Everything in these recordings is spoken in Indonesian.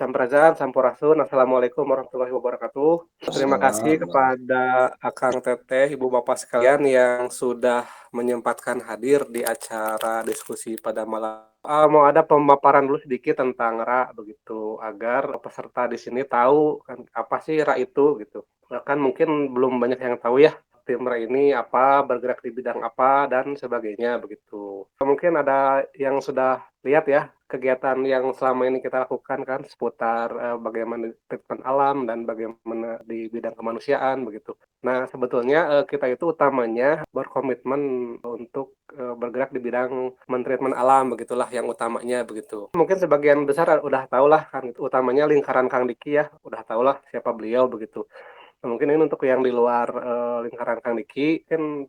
Sampurasun, Sampurasun. Assalamualaikum warahmatullahi wabarakatuh. Terima kasih Assalamualaikum. kepada Akang Teteh, Ibu Bapak sekalian yang sudah menyempatkan hadir di acara diskusi pada malam. Mau ada pemaparan dulu sedikit tentang RA begitu, agar peserta di sini tahu kan apa sih RA itu gitu. Kan mungkin belum banyak yang tahu ya tim RA ini apa, bergerak di bidang apa dan sebagainya begitu. Mungkin ada yang sudah lihat ya kegiatan yang selama ini kita lakukan kan seputar bagaimana treatment alam dan bagaimana di bidang kemanusiaan begitu. Nah, sebetulnya kita itu utamanya berkomitmen untuk bergerak di bidang mentreatment alam begitulah yang utamanya begitu. Mungkin sebagian besar udah tahu lah kan itu utamanya lingkaran Kang Diki ya, udah tahu lah siapa beliau begitu. Nah, mungkin ini untuk yang di luar lingkaran Kang Diki kan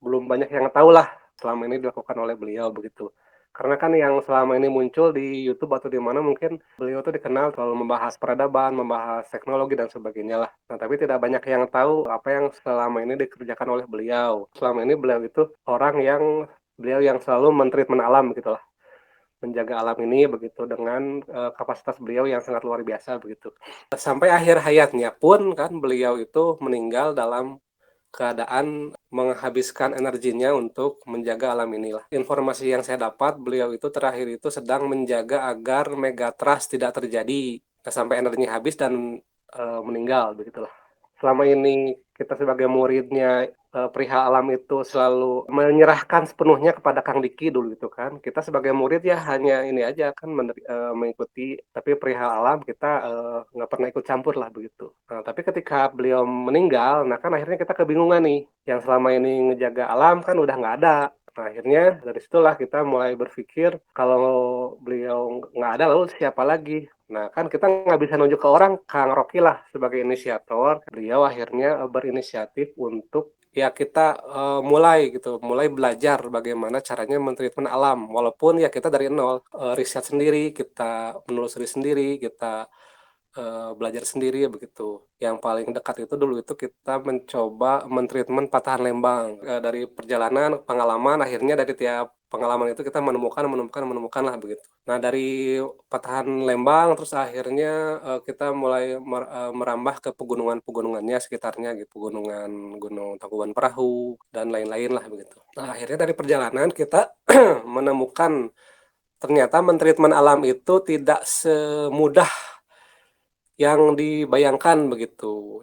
belum banyak yang tahu lah selama ini dilakukan oleh beliau begitu. Karena kan yang selama ini muncul di YouTube atau di mana mungkin beliau tuh dikenal selalu membahas peradaban, membahas teknologi dan sebagainya lah. Nah, tapi tidak banyak yang tahu apa yang selama ini dikerjakan oleh beliau. Selama ini beliau itu orang yang beliau yang selalu mentreatment alam gitu lah, menjaga alam ini begitu dengan kapasitas beliau yang sangat luar biasa begitu. Sampai akhir hayatnya pun kan beliau itu meninggal dalam keadaan menghabiskan energinya untuk menjaga alam inilah. Informasi yang saya dapat, beliau itu terakhir itu sedang menjaga agar megatrust tidak terjadi. Nah, sampai energinya habis dan meninggal begitulah. Selama ini kita sebagai muridnya perihal alam itu selalu menyerahkan sepenuhnya kepada Kang Diki dulu gitu kan. Kita sebagai murid ya hanya ini aja kan mengikuti, tapi perihal alam kita nggak pernah ikut campur lah begitu. Nah, tapi ketika beliau meninggal, nah kan akhirnya kita kebingungan nih. Yang selama ini ngejaga alam kan udah nggak ada. Nah, akhirnya dari situlah kita mulai berpikir kalau beliau nggak ada lalu siapa lagi? Nah, kan kita nggak bisa nunjuk ke orang, Kang Rocky lah sebagai inisiator. Beliau akhirnya berinisiatif untuk ya kita mulai gitu, mulai belajar bagaimana caranya mentreatment alam. Walaupun ya kita dari nol, riset sendiri, kita menelusuri sendiri, kita belajar sendiri ya begitu. Yang paling dekat itu dulu itu kita mencoba mentreatment patahan Lembang. Dari perjalanan pengalaman akhirnya dari tiap pengalaman itu kita menemukan lah begitu. Nah, dari patahan Lembang terus akhirnya kita mulai merambah ke pegunungan-pegunungannya sekitarnya gitu, pegunungan Gunung Tangkuban Perahu dan lain-lain lah begitu. Nah, akhirnya dari perjalanan kita menemukan ternyata mentreatment alam itu tidak semudah yang dibayangkan begitu.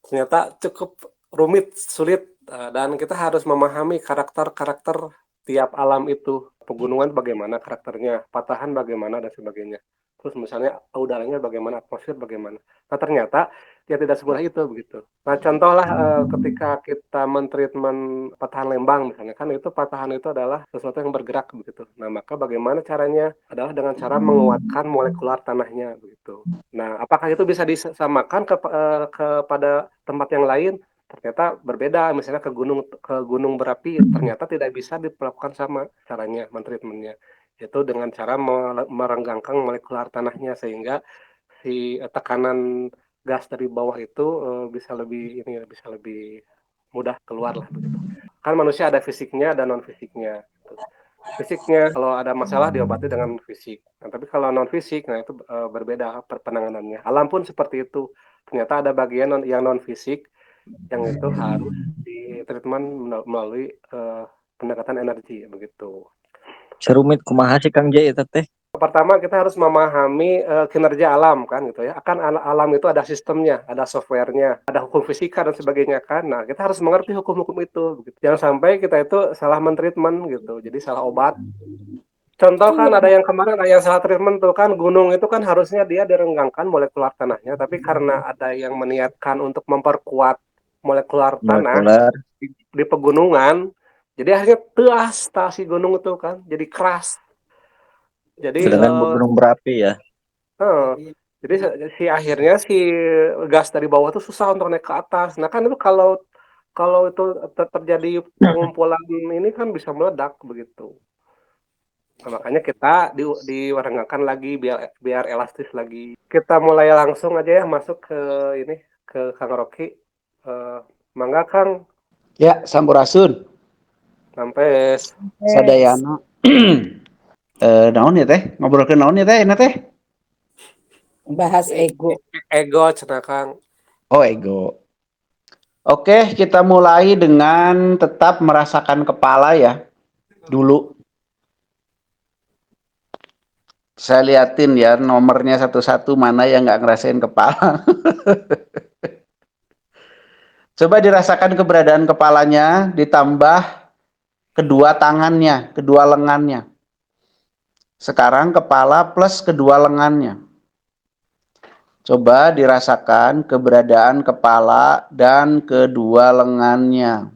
Ternyata cukup rumit, sulit, dan kita harus memahami karakter-karakter tiap alam itu. Pegunungan bagaimana karakternya, patahan bagaimana, dan sebagainya. Terus misalnya udaranya bagaimana, atmosfer bagaimana. Nah, ternyata ya tidak semudah itu begitu. Nah, contohlah ketika kita mentreatment patahan Lembang misalnya, kan itu patahan itu adalah sesuatu yang bergerak begitu. Nah, maka bagaimana caranya adalah dengan cara menguatkan molekular tanahnya begitu. Nah, apakah itu bisa disamakan kepada tempat yang lain? Ternyata berbeda. Misalnya ke gunung berapi, ternyata tidak bisa diperlakukan sama caranya, mentreatmentnya. Itu dengan cara merenggangkan molekular tanahnya sehingga si tekanan gas dari bawah itu bisa lebih ini bisa lebih mudah keluar lah begitu. Kan manusia ada fisiknya dan non fisiknya. Fisiknya kalau ada masalah diobati dengan fisik. Nah, tapi kalau non fisik, nah itu berbeda penanganannya. Alam pun seperti itu. Ternyata ada bagian yang non fisik yang itu harus di treatment melalui pendekatan energi begitu. Serumit kumaha sih Kang J eta teh? Pertama kita harus memahami kinerja alam kan gitu ya. Akan alam itu ada sistemnya, ada softwarenya, ada hukum fisika dan sebagainya kan. Nah, kita harus mengerti hukum-hukum itu. Begitu. Jangan sampai kita itu salah mentreatment gitu. Jadi salah obat. Contoh kan ada yang kemarin ada yang salah treatment tuh kan gunung itu kan harusnya dia direnggangkan molekular tanahnya, tapi karena ada yang meniatkan untuk memperkuat molekular tanah Molekuler di pegunungan, jadi akhirnya teas si gunung itu kan jadi keras. Jadi dengan gunung berapi ya. eh, jadi si akhirnya si gas dari bawah itu susah untuk naik ke atas. Nah kan itu kalau kalau itu terjadi pengumpulan ini kan bisa meledak begitu. Nah, makanya kita diwarenggakan lagi biar biar elastis lagi. Kita mulai langsung aja ya masuk ke ini ke Kang Rocky. Eh, Mangga Kang, Ya, Sampurasun. sampai Sadayana. Naon ya teh? Ngobrol ke naon ya teh? Enak teh? Bahas ego. Ego cenah Kang. Oh, ego. Oke, kita mulai dengan tetap merasakan kepala ya. Dulu saya liatin ya nomornya satu-satu mana yang nggak ngerasain kepala. Coba dirasakan keberadaan kepalanya ditambah kedua tangannya, kedua lengannya. Sekarang kepala plus kedua lengannya. Coba dirasakan keberadaan kepala dan kedua lengannya.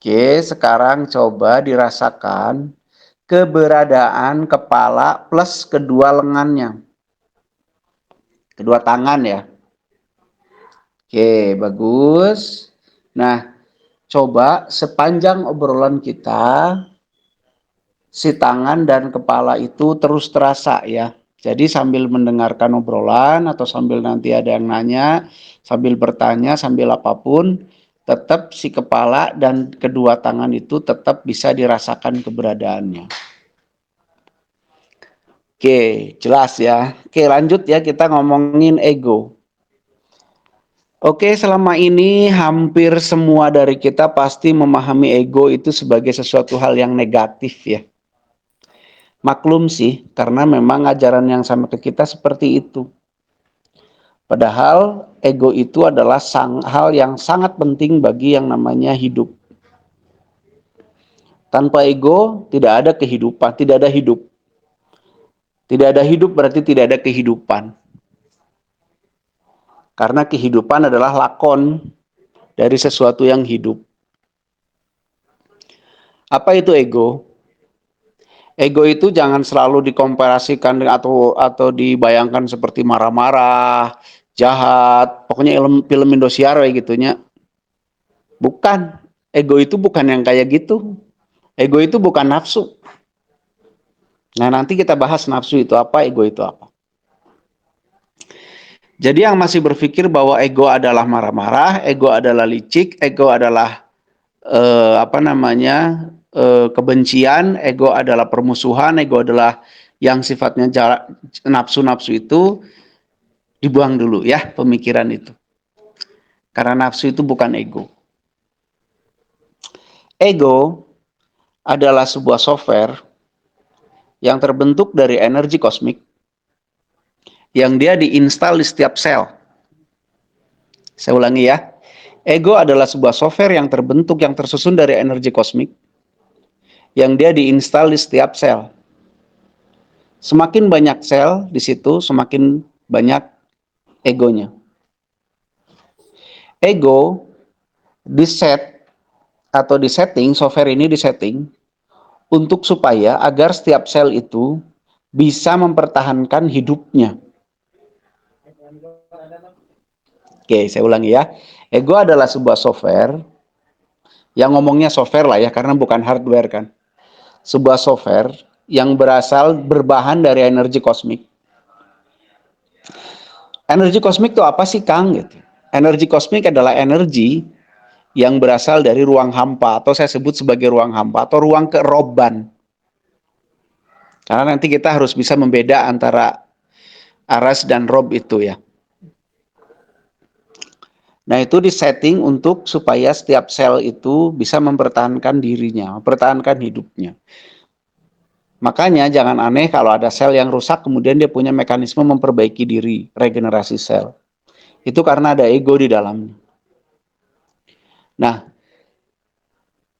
Oke, sekarang coba dirasakan keberadaan kepala plus kedua lengannya. Kedua tangan ya. Oke, bagus. Nah, coba sepanjang obrolan kita, si tangan dan kepala itu terus terasa ya. Jadi sambil mendengarkan obrolan atau sambil nanti ada yang nanya, sambil bertanya, sambil apapun, tetap si kepala dan kedua tangan itu tetap bisa dirasakan keberadaannya. Oke, jelas ya. Oke, lanjut ya, kita ngomongin ego. Oke, selama ini hampir semua dari kita pasti memahami ego itu sebagai sesuatu hal yang negatif ya. Maklum sih, karena memang ajaran yang sama ke kita seperti itu. Padahal ego itu adalah hal yang sangat penting bagi yang namanya hidup. Tanpa ego tidak ada kehidupan, tidak ada hidup. Tidak ada hidup berarti tidak ada kehidupan. Karena kehidupan adalah lakon dari sesuatu yang hidup. Apa itu ego? Ego itu jangan selalu dikomparasikan atau dibayangkan seperti marah-marah, jahat, pokoknya film Indosiar kayak gitunya. Bukan, ego itu bukan yang kayak gitu. Ego itu bukan nafsu. Nah, nanti kita bahas nafsu itu apa, ego itu apa. Jadi yang masih berpikir bahwa ego adalah marah-marah, ego adalah licik, ego adalah kebencian, ego adalah permusuhan, ego adalah yang sifatnya nafsu-nafsu itu dibuang dulu ya pemikiran itu. Karena nafsu itu bukan ego. Ego adalah sebuah software yang terbentuk dari energi kosmik yang dia diinstal di setiap sel. Saya ulangi ya. Ego adalah sebuah software yang terbentuk, yang tersusun dari energi kosmik yang dia diinstal di setiap sel. Semakin banyak sel di situ, semakin banyak egonya. Ego diset atau disetting, software ini disetting untuk supaya agar setiap sel itu bisa mempertahankan hidupnya. Oke, saya ulangi ya. Ego adalah sebuah software, yang ngomongnya software lah ya, karena bukan hardware kan. Sebuah software yang berbahan dari energi kosmik. Energi kosmik itu apa sih, Kang? Gitu. Energi kosmik adalah energi yang berasal dari ruang hampa, atau saya sebut sebagai ruang hampa, atau ruang keroban. Karena nanti kita harus bisa membeda antara aras dan rob itu ya. Nah, itu disetting untuk supaya setiap sel itu bisa mempertahankan dirinya, mempertahankan hidupnya. Makanya jangan aneh kalau ada sel yang rusak kemudian dia punya mekanisme memperbaiki diri, regenerasi sel. Itu karena ada ego di dalamnya. Nah,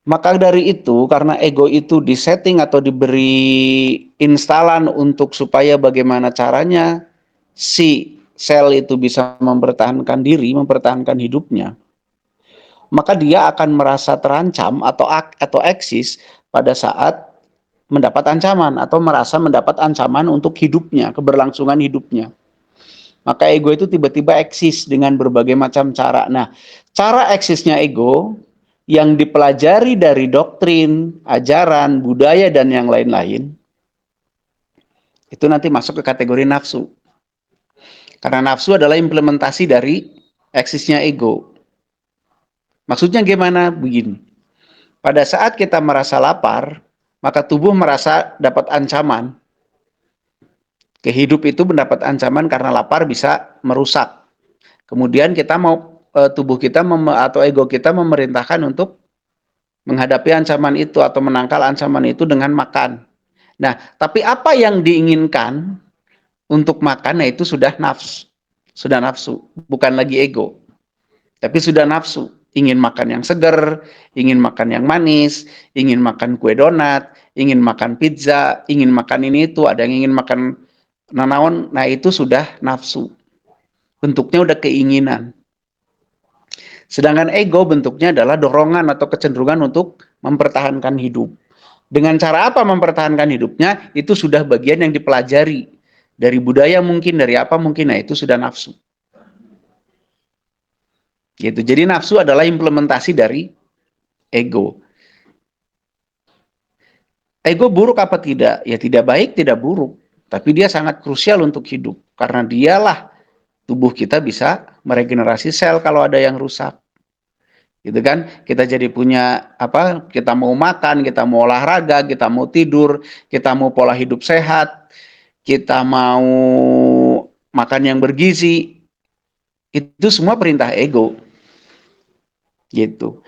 maka dari itu, karena ego itu disetting atau diberi instalan untuk supaya bagaimana caranya si sel itu bisa mempertahankan diri, mempertahankan hidupnya, maka dia akan merasa terancam atau eksis pada saat mendapat ancaman atau merasa mendapat ancaman untuk hidupnya, keberlangsungan hidupnya. Maka ego itu tiba-tiba eksis dengan berbagai macam cara. Nah, cara eksisnya ego yang dipelajari dari doktrin, ajaran, budaya, dan yang lain-lain, itu nanti masuk ke kategori nafsu. Karena nafsu adalah implementasi dari eksisnya ego. Maksudnya gimana? Begini. Pada saat kita merasa lapar, maka tubuh merasa dapat ancaman. Kehidup itu mendapat ancaman karena lapar bisa merusak. Kemudian kita mau tubuh kita atau ego kita memerintahkan untuk menghadapi ancaman itu atau menangkal ancaman itu dengan makan. Nah, tapi apa yang diinginkan untuk makan, nah itu sudah nafsu, bukan lagi ego, tapi sudah nafsu. Ingin makan yang segar, ingin makan yang manis, ingin makan kue donat, ingin makan pizza, ingin makan ini itu, ada yang ingin makan nanaon, nah itu sudah nafsu. Bentuknya udah keinginan. Sedangkan ego bentuknya adalah dorongan atau kecenderungan untuk mempertahankan hidup. Dengan cara apa mempertahankan hidupnya, itu sudah bagian yang dipelajari. Dari budaya mungkin, dari apa mungkin, nah itu sudah nafsu. Gitu. Jadi nafsu adalah implementasi dari ego. Ego buruk apa tidak? Ya tidak baik, tidak buruk. Tapi dia sangat krusial untuk hidup. Karena dialah tubuh kita bisa meregenerasi sel kalau ada yang rusak. Gitu kan? Kita jadi punya apa? Kita mau makan, kita mau olahraga, kita mau tidur, kita mau pola hidup sehat, kita mau makan yang bergizi. Itu semua perintah ego. Gitu.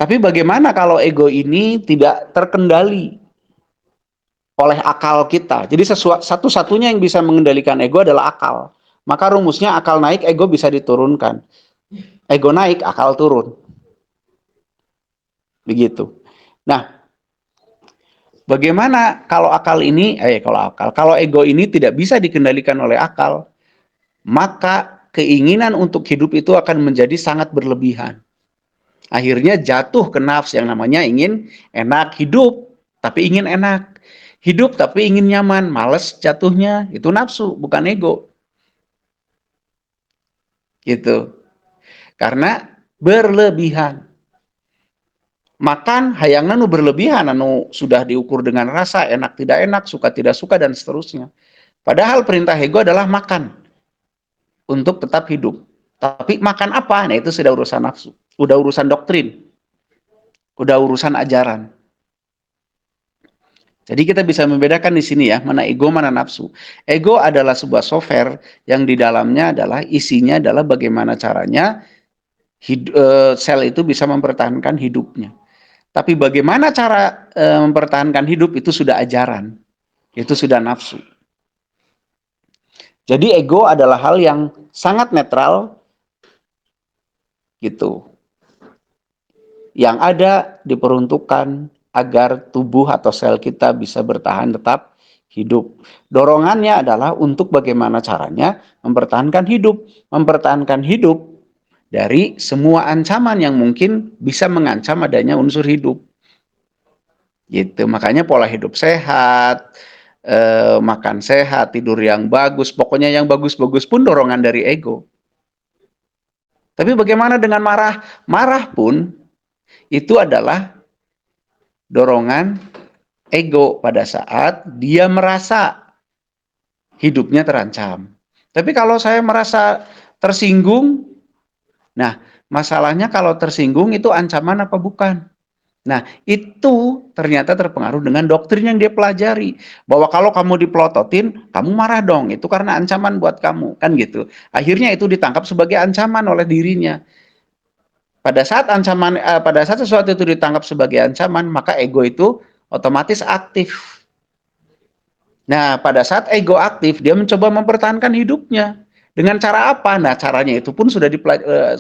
Tapi bagaimana kalau ego ini tidak terkendali oleh akal kita? Jadi satu-satunya yang bisa mengendalikan ego adalah akal. Maka rumusnya akal naik, ego bisa diturunkan. Ego naik, akal turun. Begitu. Nah, bagaimana kalau kalau ego ini tidak bisa dikendalikan oleh akal, maka keinginan untuk hidup itu akan menjadi sangat berlebihan. Akhirnya jatuh ke nafsu yang namanya ingin enak hidup, tapi ingin enak. Hidup tapi ingin nyaman, males jatuhnya. Itu nafsu, bukan ego. Gitu. Karena berlebihan. Makan hayangan nu berlebihan, anu sudah diukur dengan rasa, enak tidak enak, suka tidak suka, dan seterusnya. Padahal perintah ego adalah makan untuk tetap hidup. Tapi makan apa? Nah itu sudah urusan nafsu. Udah urusan doktrin. Udah urusan ajaran. Jadi kita bisa membedakan di sini ya, mana ego, mana nafsu. Ego adalah sebuah software yang di dalamnya adalah isinya adalah bagaimana caranya sel itu bisa mempertahankan hidupnya. Tapi bagaimana cara mempertahankan hidup itu sudah ajaran. Itu sudah nafsu. Jadi ego adalah hal yang sangat netral gitu. Yang ada diperuntukkan agar tubuh atau sel kita bisa bertahan tetap hidup. Dorongannya adalah untuk bagaimana caranya mempertahankan hidup. Mempertahankan hidup dari semua ancaman yang mungkin bisa mengancam adanya unsur hidup. Gitu. Makanya pola hidup sehat, makan sehat, tidur yang bagus, pokoknya yang bagus-bagus pun dorongan dari ego. Tapi bagaimana dengan marah? Marah pun itu adalah dorongan ego pada saat dia merasa hidupnya terancam. Tapi kalau saya merasa tersinggung, nah masalahnya kalau tersinggung itu ancaman apa bukan? Nah itu ternyata terpengaruh dengan doktrin yang dia pelajari. Bahwa kalau kamu dipelototin, kamu marah dong, itu karena ancaman buat kamu, kan gitu. Akhirnya itu ditangkap sebagai ancaman oleh dirinya. Pada saat sesuatu itu ditangkap sebagai ancaman, maka ego itu otomatis aktif. Nah, pada saat ego aktif, dia mencoba mempertahankan hidupnya. Dengan cara apa? Nah, caranya itu pun sudah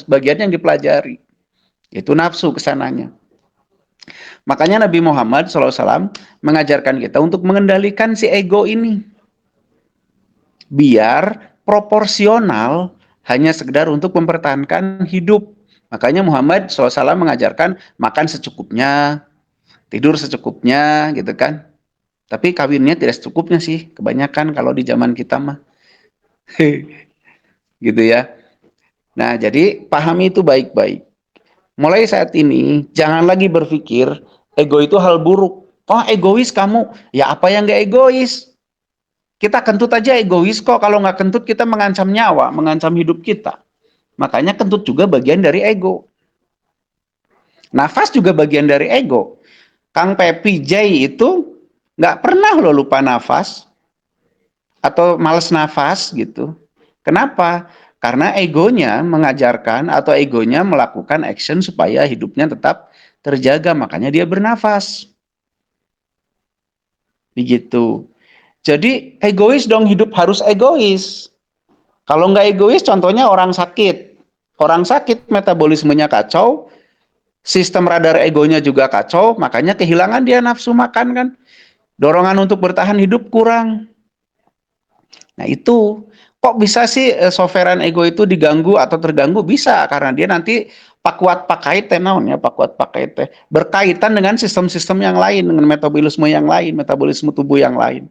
bagian yang dipelajari. Itu nafsu kesananya. Makanya Nabi Muhammad SAW mengajarkan kita untuk mengendalikan si ego ini. Biar proporsional hanya sekedar untuk mempertahankan hidup. Makanya Muhammad SAW mengajarkan makan secukupnya, tidur secukupnya, gitu kan. Tapi kawinnya tidak secukupnya sih, kebanyakan kalau di zaman kita mah. Gitu ya. Nah, jadi pahami itu baik-baik. Mulai saat ini, jangan lagi berpikir ego itu hal buruk. Oh, egois kamu. Ya apa yang gak egois? Kita kentut aja egois kok. Kalau nggak kentut kita mengancam nyawa, mengancam hidup kita. Makanya kentut juga bagian dari ego. Nafas juga bagian dari ego. Kang Pepi J itu nggak pernah lo lupa nafas. atau males nafas gitu. Kenapa? Karena egonya mengajarkan atau egonya melakukan action supaya hidupnya tetap terjaga, makanya dia bernafas. Begitu. Jadi egois dong, hidup harus egois. Kalau nggak egois, contohnya orang sakit. Orang sakit metabolismenya kacau, sistem radar egonya juga kacau, makanya kehilangan dia nafsu makan kan. Dorongan untuk bertahan hidup kurang. Nah itu, kok bisa sih sovereign ego itu diganggu atau terganggu? Bisa, karena dia nanti pakuat pakai teh naon ya, pakuat pakai teh berkaitan dengan sistem-sistem yang lain, dengan metabolisme yang lain, metabolisme tubuh yang lain.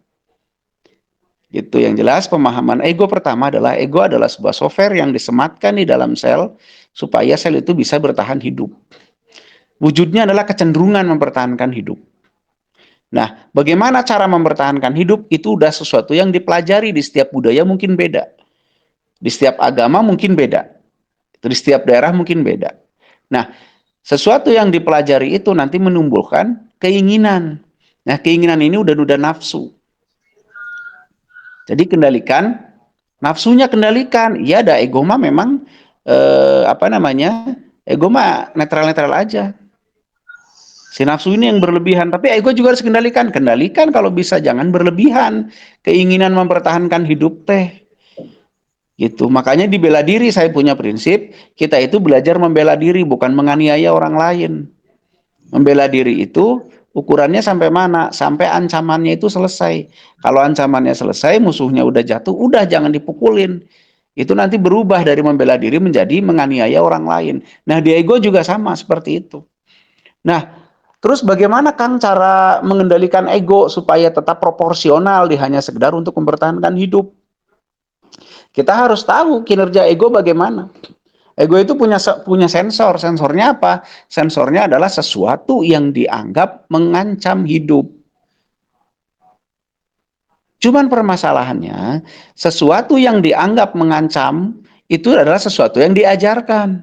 Gitu. Yang jelas pemahaman ego pertama adalah ego adalah sebuah software yang disematkan di dalam sel supaya sel itu bisa bertahan hidup. Wujudnya adalah kecenderungan mempertahankan hidup. Nah, bagaimana cara mempertahankan hidup itu udah sesuatu yang dipelajari di setiap budaya mungkin beda. Di setiap agama mungkin beda. Di setiap daerah mungkin beda. Nah, sesuatu yang dipelajari itu nanti menumbuhkan keinginan. Nah, keinginan ini udah nafsu. Jadi kendalikan nafsunya, kendalikan. Ya ada ego mah memang ego mah netral-netral aja. Si nafsu ini yang berlebihan, tapi ego juga harus kendalikan. Kendalikan kalau bisa, jangan berlebihan. Keinginan mempertahankan hidup teh. Gitu. Makanya di bela diri saya punya prinsip, kita itu belajar membela diri, bukan menganiaya orang lain. Membela diri itu ukurannya sampai mana? Sampai ancamannya itu selesai. Kalau ancamannya selesai, musuhnya udah jatuh, udah jangan dipukulin. Itu nanti berubah dari membela diri menjadi menganiaya orang lain. Nah, di ego juga sama seperti itu. Nah, terus bagaimana Kang cara mengendalikan ego supaya tetap proporsional di hanya sekedar untuk mempertahankan hidup? Kita harus tahu kinerja ego bagaimana. Ego itu punya sensor. Sensornya apa? Sensornya adalah sesuatu yang dianggap mengancam hidup. Cuman permasalahannya, sesuatu yang dianggap mengancam itu adalah sesuatu yang diajarkan.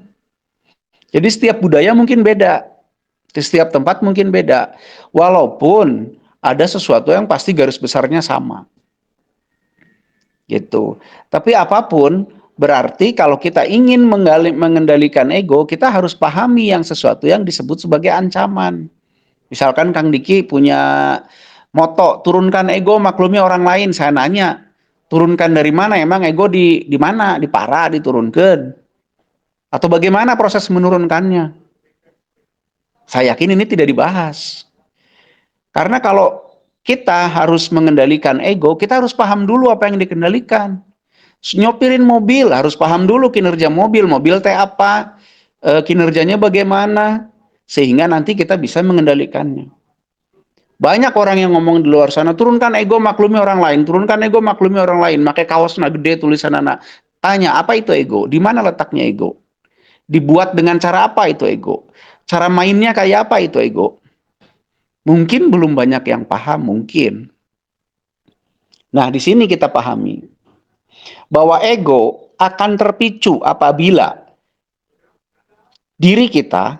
Jadi setiap budaya mungkin beda. Di setiap tempat mungkin beda. Walaupun ada sesuatu yang pasti garis besarnya sama. Gitu. Tapi apapun, berarti kalau kita ingin mengendalikan ego, kita harus pahami yang sesuatu yang disebut sebagai ancaman. Misalkan Kang Diki punya moto, turunkan ego maklumi orang lain. Saya nanya, turunkan dari mana? Emang ego di mana? Di para diturunkan? Atau bagaimana proses menurunkannya? Saya yakin ini tidak dibahas. Karena kalau kita harus mengendalikan ego, kita harus paham dulu apa yang dikendalikan. Nyopirin mobil, harus paham dulu kinerja mobil. Mobil teh apa, kinerjanya bagaimana, sehingga nanti kita bisa mengendalikannya. Banyak orang yang ngomong di luar sana, turunkan ego maklumi orang lain, turunkan ego maklumi orang lain, pakai kaosnya gede tulisan anak. Tanya, apa itu ego? Di mana letaknya ego? Dibuat dengan cara apa itu ego? Cara mainnya kayak apa itu ego? Mungkin belum banyak yang paham, mungkin. Nah, di sini kita pahami bahwa ego akan terpicu apabila diri kita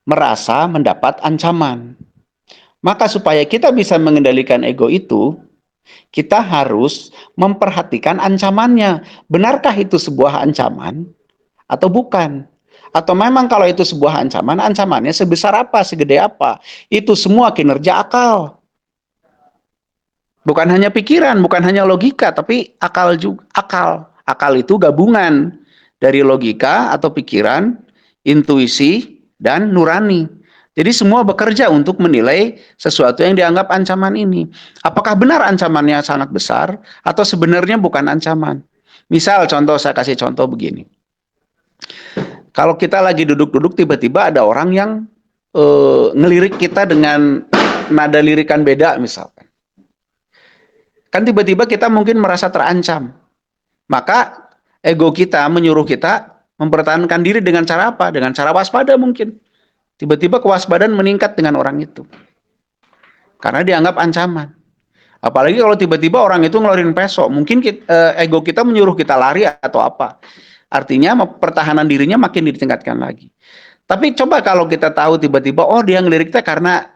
merasa mendapat ancaman. Maka supaya kita bisa mengendalikan ego itu, kita harus memperhatikan ancamannya. Benarkah itu sebuah ancaman atau bukan? Atau memang kalau itu sebuah ancaman, ancamannya sebesar apa, segede apa? Itu semua kinerja akal. Bukan hanya pikiran, bukan hanya logika, tapi akal juga. Akal itu gabungan dari logika atau pikiran, intuisi, dan nurani. Jadi semua bekerja untuk menilai sesuatu yang dianggap ancaman ini. Apakah benar ancamannya sangat besar atau sebenarnya bukan ancaman? Misal contoh, saya kasih contoh begini. Kalau kita lagi duduk-duduk tiba-tiba ada orang yang ngelirik kita dengan nada lirikan beda misalkan. Kan tiba-tiba kita mungkin merasa terancam. Maka ego kita menyuruh kita mempertahankan diri dengan cara apa? Dengan cara waspada mungkin. Tiba-tiba kewaspadaan meningkat dengan orang itu. Karena dianggap ancaman. Apalagi kalau tiba-tiba orang itu ngeluarin peso. Mungkin ego kita menyuruh kita lari atau apa. Artinya pertahanan dirinya makin ditingkatkan lagi. Tapi coba kalau kita tahu tiba-tiba, oh dia ngelirik teh karena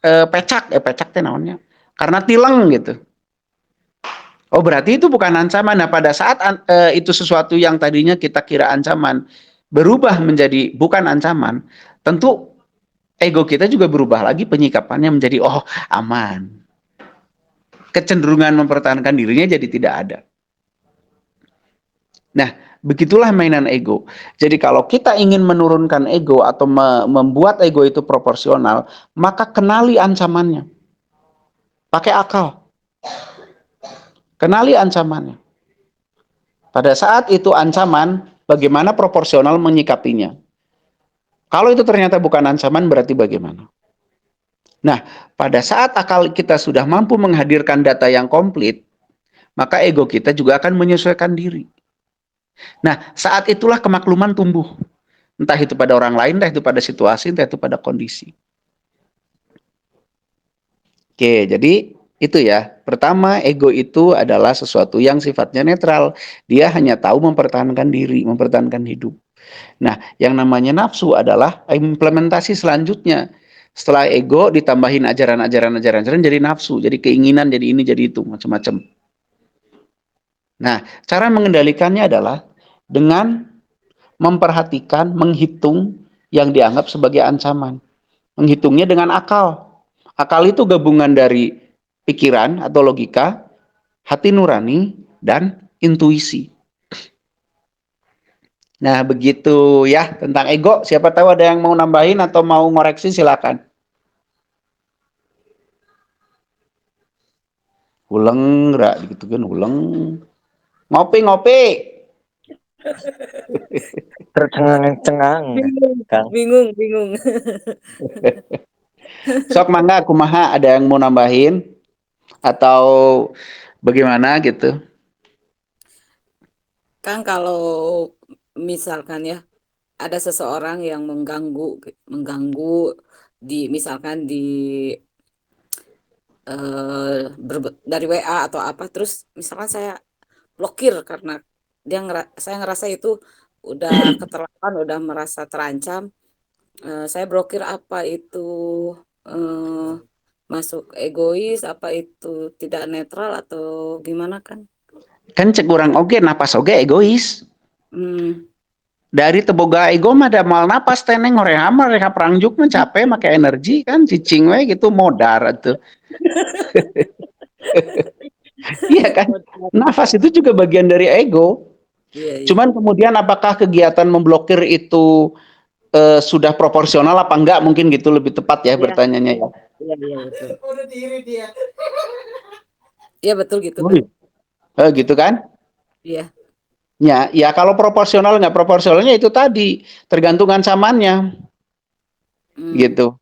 pecak teh namanya. Karena tilang gitu. Oh, berarti itu bukan ancaman. Nah, pada saat itu sesuatu yang tadinya kita kira ancaman berubah menjadi bukan ancaman, tentu ego kita juga berubah lagi penyikapannya menjadi oh, aman. Kecenderungan mempertahankan dirinya jadi tidak ada. Nah, begitulah mainan ego. Jadi kalau kita ingin menurunkan ego atau membuat ego itu proporsional, maka kenali ancamannya. Pakai akal. Kenali ancamannya. Pada saat itu ancaman, bagaimana proporsional menyikapinya. Kalau itu ternyata bukan ancaman, berarti bagaimana? Nah, pada saat akal kita sudah mampu menghadirkan data yang komplit, maka ego kita juga akan menyesuaikan diri. Nah, saat itulah kemakluman tumbuh. Entah itu pada orang lain, entah itu pada situasi, entah itu pada kondisi. Oke, jadi itu ya. Pertama, ego itu adalah sesuatu yang sifatnya netral. Dia hanya tahu mempertahankan diri, mempertahankan hidup. Nah, yang namanya nafsu adalah implementasi selanjutnya. Setelah ego ditambahin ajaran-ajaran jadi nafsu, jadi keinginan, jadi ini, jadi itu, macam-macam. Nah, cara mengendalikannya adalah dengan memperhatikan, menghitung yang dianggap sebagai ancaman. Menghitungnya dengan akal. Akal itu gabungan dari pikiran atau logika, hati nurani, dan intuisi. Nah, begitu ya tentang ego. Siapa tahu ada yang mau nambahin atau mau ngoreksi, silakan. Uleng, gitu kan, uleng. Ngopi. Tercengang-cengang, Bingung, Kang. bingung. Sok mangga, kumaha, ada yang mau nambahin atau bagaimana gitu? Kan kalau misalkan ya ada seseorang yang mengganggu misalkan dari WA atau apa, terus misalkan saya blokir karena saya ngerasa itu udah keterlaluan, udah merasa terancam. Saya blokir, apa itu eh, masuk egois, apa itu tidak netral atau gimana kan? Kan cek kurang oge, napas oge egois. Hmm, Dari teboga ego mah ada mal napas teneng horeha mah reha perangjuk mah capek make energi kan cicing we gitu modar atuh. Iya kan? Nafas itu juga bagian dari ego. iya, iya. Cuman kemudian apakah kegiatan memblokir itu sudah proporsional apa enggak, mungkin gitu lebih tepat ya Iya, bertanyanya ya. iya, betul. Iya, betul gitu kan. Wih. Gitu kan? Iya. Ya kalau proporsional nggak proporsionalnya itu tadi tergantung ancamannya Hmm, gitu.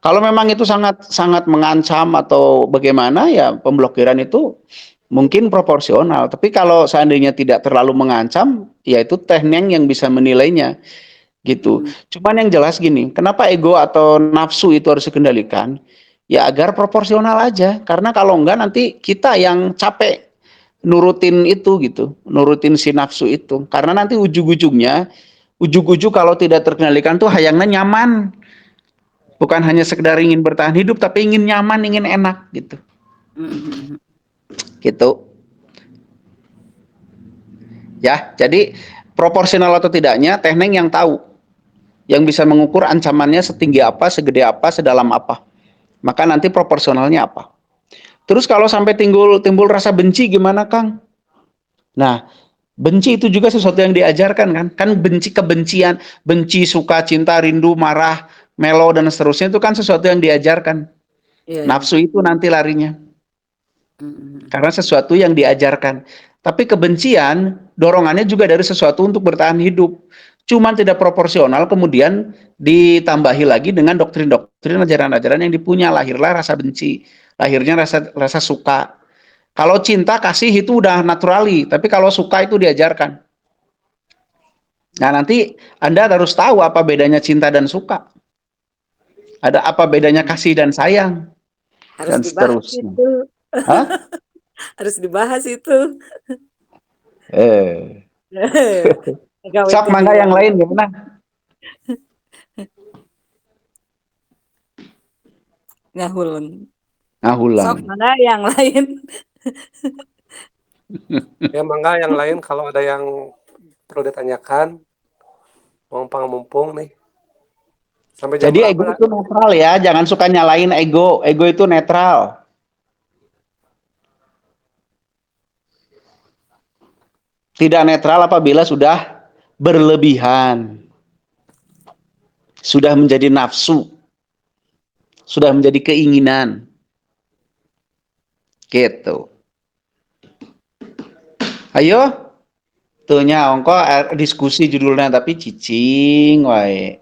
Kalau memang itu sangat sangat mengancam atau bagaimana ya pemblokiran itu mungkin proporsional. Tapi kalau seandainya tidak terlalu mengancam, ya itu teknik yang bisa menilainya gitu. hmm, Cuman yang jelas gini, kenapa ego atau nafsu itu harus dikendalikan? Ya agar proporsional aja. Karena kalau enggak nanti kita yang capek nurutin itu gitu, nurutin si nafsu itu. Karena nanti ujung-ujungnya, ujung-ujung kalau tidak terkendalikan tuh hayangnya nyaman. Bukan hanya sekedar ingin bertahan hidup, tapi ingin nyaman, ingin enak gitu. hmm. Gitu. Ya, jadi proporsional atau tidaknya teknik yang tahu, yang bisa mengukur ancamannya setinggi apa, segede apa, sedalam apa. Maka nanti proporsionalnya apa. Terus kalau sampai timbul rasa benci gimana, Kang? Nah, benci itu juga sesuatu yang diajarkan kan? Kan kebencian, benci, suka, cinta, rindu, marah, melo dan seterusnya itu kan sesuatu yang diajarkan. Iya, iya. Nafsu itu nanti larinya. Hmm. Karena sesuatu yang diajarkan. Tapi kebencian, dorongannya juga dari sesuatu untuk bertahan hidup. Cuman tidak proporsional, kemudian ditambahi lagi dengan doktrin-doktrin ajaran-ajaran yang dipunya. Lahirlah rasa benci, lahirnya rasa suka. Kalau cinta, kasih itu udah naturali, tapi kalau suka itu diajarkan. Nah, nanti Anda harus tahu apa bedanya cinta dan suka. Ada apa bedanya kasih dan sayang, Harus dan dibahas seterusnya. itu. Hah? Harus dibahas itu. Eh. Pegawai Sok tinggi mangga yang banget. lain gimana? Ngahulun. Ngahulang. Sok mana yang lain? Ya mangga yang lain kalau ada yang perlu ditanyakan, mumpung nih. Sampai jam Jadi ego berapa? itu netral ya, jangan suka nyalain ego. Ego itu netral. Tidak netral apabila sudah berlebihan. Sudah menjadi nafsu. Sudah menjadi keinginan. Gitu. Ayo, tuhnya ongko diskusi judulnya tapi cicing wae.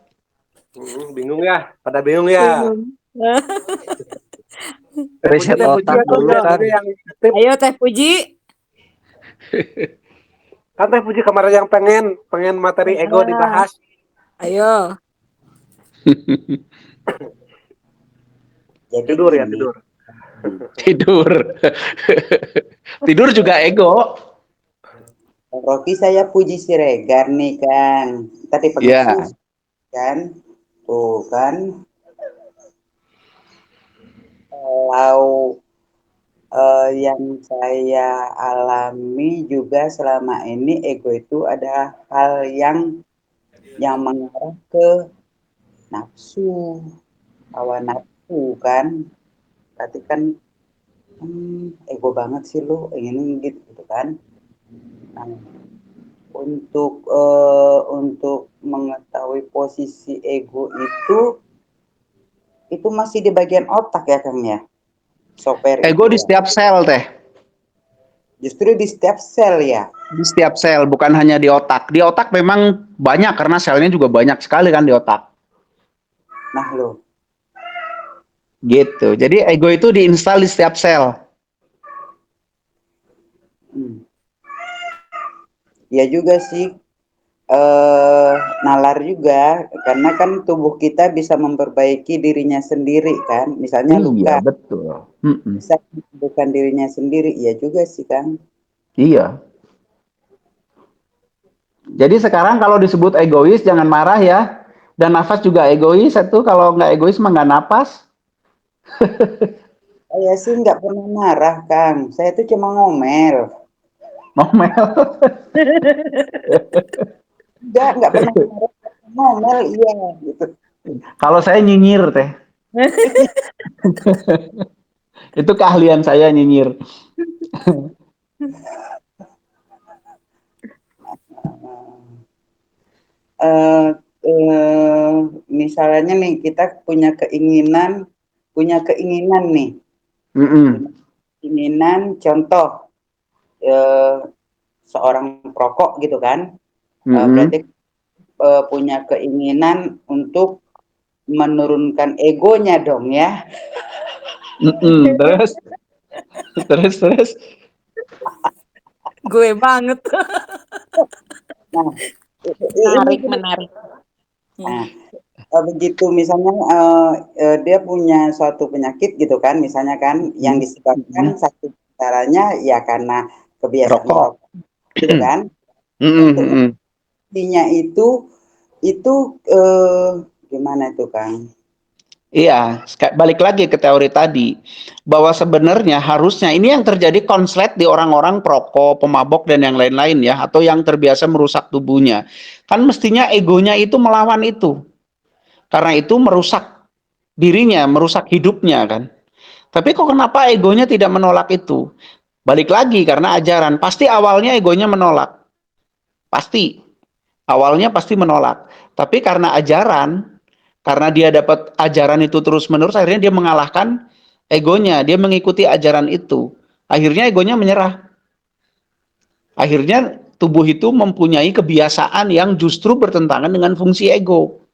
Bingung ya? Pada bingung ya? Bingung. Reset Teh Puji otak atau dulu, biasanya Kang. yang aktif? Ayo Teh Puji. Kan Teh Puji kemarin yang pengen materi ego Ah, dibahas. ayo. Jadi Tidur ya, gini, tidur. Tidur. Tidur juga ego. Kang Rocky saya puji Siregar nih Kang. Tadi pakai Ya. sus kan, tuh kan. Kalau yang saya alami juga selama ini ego itu ada hal yang mengarah ke nafsu, hawa nafsu kan. Berarti kan ego banget sih lu, ingin gitu kan. Nah, untuk mengetahui posisi ego itu masih di bagian otak ya Kang ya, software Ego itu di ya. setiap sel teh. Justru di setiap sel ya. Di setiap sel, bukan hanya di otak. Di otak memang banyak karena selnya juga banyak sekali kan di otak. Nah lo, Gitu. Jadi ego itu diinstal di setiap sel. ya juga sih, nalar juga karena kan tubuh kita bisa memperbaiki dirinya sendiri kan, misalnya Iya, luka betul. bisa menyembuhkan dirinya sendiri, iya juga sih Kang. Iya. Jadi sekarang kalau disebut egois jangan marah ya. Dan nafas juga egois itu kalau nggak egois mah nggak napas. Saya sih nggak pernah marah Kang, saya tuh cuma ngomel. Ngomel. Nggak pernah marah, ngomel iya gitu. Kalau saya nyinyir teh. Itu keahlian saya nyinyir. eh, Misalnya nih kita punya keinginan nih, keinginan contoh eh, seorang perokok gitu kan, berarti punya keinginan untuk menurunkan egonya dong ya. Terus, terus. Gue banget. Nah, Menarik. Nah, begitu misalnya dia punya suatu penyakit gitu kan, misalnya kan yang disebabkan satu caranya ya karena kebiasaan Rokok. merokok gitu kan. Untuk intinya itu gimana itu Kang? Iya, balik lagi ke teori tadi bahwa sebenarnya harusnya ini yang terjadi konslet di orang-orang perokok, pemabok dan yang lain-lain ya, atau yang terbiasa merusak tubuhnya. Kan mestinya egonya itu melawan itu. Karena itu merusak dirinya, merusak hidupnya kan. Tapi kok kenapa egonya tidak menolak itu? Balik lagi karena ajaran. Pasti awalnya egonya menolak. Pasti. Awalnya pasti menolak. Tapi karena ajaran, karena dia dapat ajaran itu terus-menerus, akhirnya dia mengalahkan egonya. Dia mengikuti ajaran itu. Akhirnya egonya menyerah. Akhirnya tubuh itu mempunyai kebiasaan yang justru bertentangan dengan fungsi ego.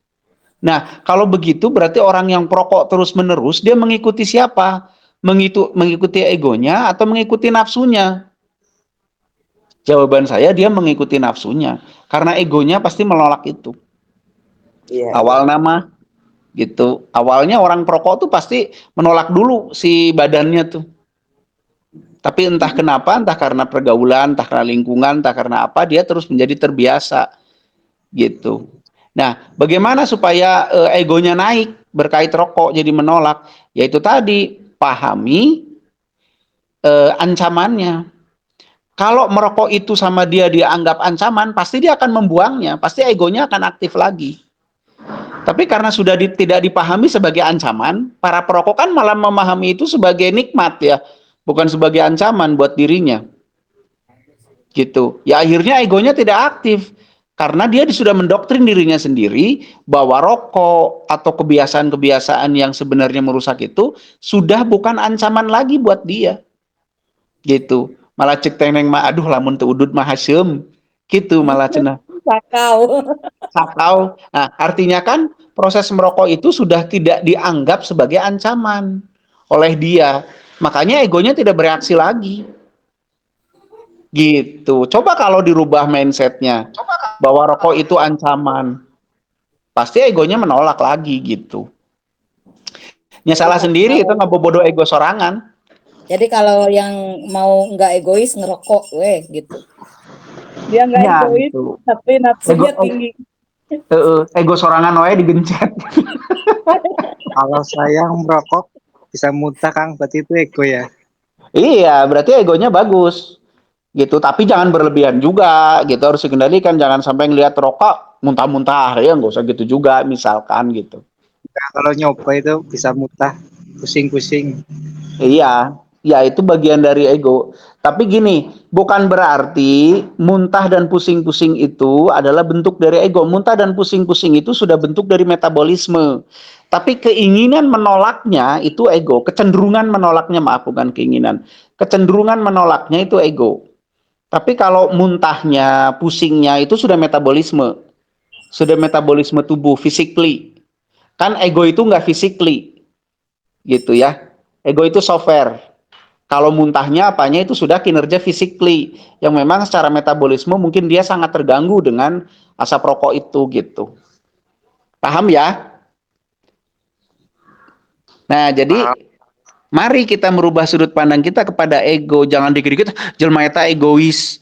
Nah, kalau begitu berarti orang yang perokok terus-menerus, dia mengikuti siapa? Mengikuti egonya atau mengikuti nafsunya? Jawaban saya dia mengikuti nafsunya. Karena egonya pasti menolak itu. Iya, Awal nama gitu. Awalnya orang perokok tuh pasti menolak dulu si badannya tuh. Tapi entah kenapa, entah karena pergaulan, entah karena lingkungan, entah karena apa, dia terus menjadi terbiasa gitu. Nah, bagaimana supaya egonya naik berkait rokok jadi menolak? Yaitu tadi pahami ancamannya. Kalau merokok itu sama dia dianggap ancaman, pasti dia akan membuangnya, pasti egonya akan aktif lagi. Tapi karena sudah tidak dipahami sebagai ancaman, para perokok kan malah memahami itu sebagai nikmat ya, bukan sebagai ancaman buat dirinya. Gitu. Ya akhirnya egonya tidak aktif karena dia sudah mendoktrin dirinya sendiri bahwa rokok atau kebiasaan-kebiasaan yang sebenarnya merusak itu sudah bukan ancaman lagi buat dia. Gitu. Malah cek teneng mah aduh lamun teu udud mah haseum. Gitu malah cenah. Sakau. Sakau. Nah, artinya kan proses merokok itu sudah tidak dianggap sebagai ancaman oleh dia. Makanya egonya tidak bereaksi lagi. Gitu. Coba kalau dirubah mindsetnya bahwa rokok itu ancaman, pasti egonya menolak lagi gitu. Ya salah sendiri itu ngebobodo ego sorangan. Jadi kalau yang mau nggak egois ngerokok, weh gitu. Dia nggak Ya, egois, gitu. tapi nafsunya tinggi. Ego sorangan wae digencet. Kalau saya merokok bisa muntah Kang, berarti itu ego ya. Iya, berarti egonya bagus. Gitu, tapi jangan berlebihan juga, gitu harus dikendalikan, jangan sampai ngelihat rokok muntah-muntah ya, nggak usah gitu juga misalkan gitu. Nah, kalau nyoba itu bisa muntah, pusing-pusing. Iya, ya itu bagian dari ego. Tapi gini, bukan berarti muntah dan pusing-pusing itu adalah bentuk dari ego. Muntah dan pusing-pusing itu sudah bentuk dari metabolisme. Tapi keinginan menolaknya itu ego. Kecenderungan menolaknya, maaf bukan keinginan. Kecenderungan menolaknya itu ego. Tapi kalau muntahnya, pusingnya itu sudah metabolisme. Sudah metabolisme tubuh, physically. Kan ego itu nggak physically. Gitu ya. Ego itu software. Kalau muntahnya apanya itu sudah kinerja physically yang memang secara metabolisme mungkin dia sangat terganggu dengan asap rokok itu gitu. Paham ya? Nah, jadi mari kita merubah sudut pandang kita kepada ego. Jangan dikit-dikit jelma eta egois.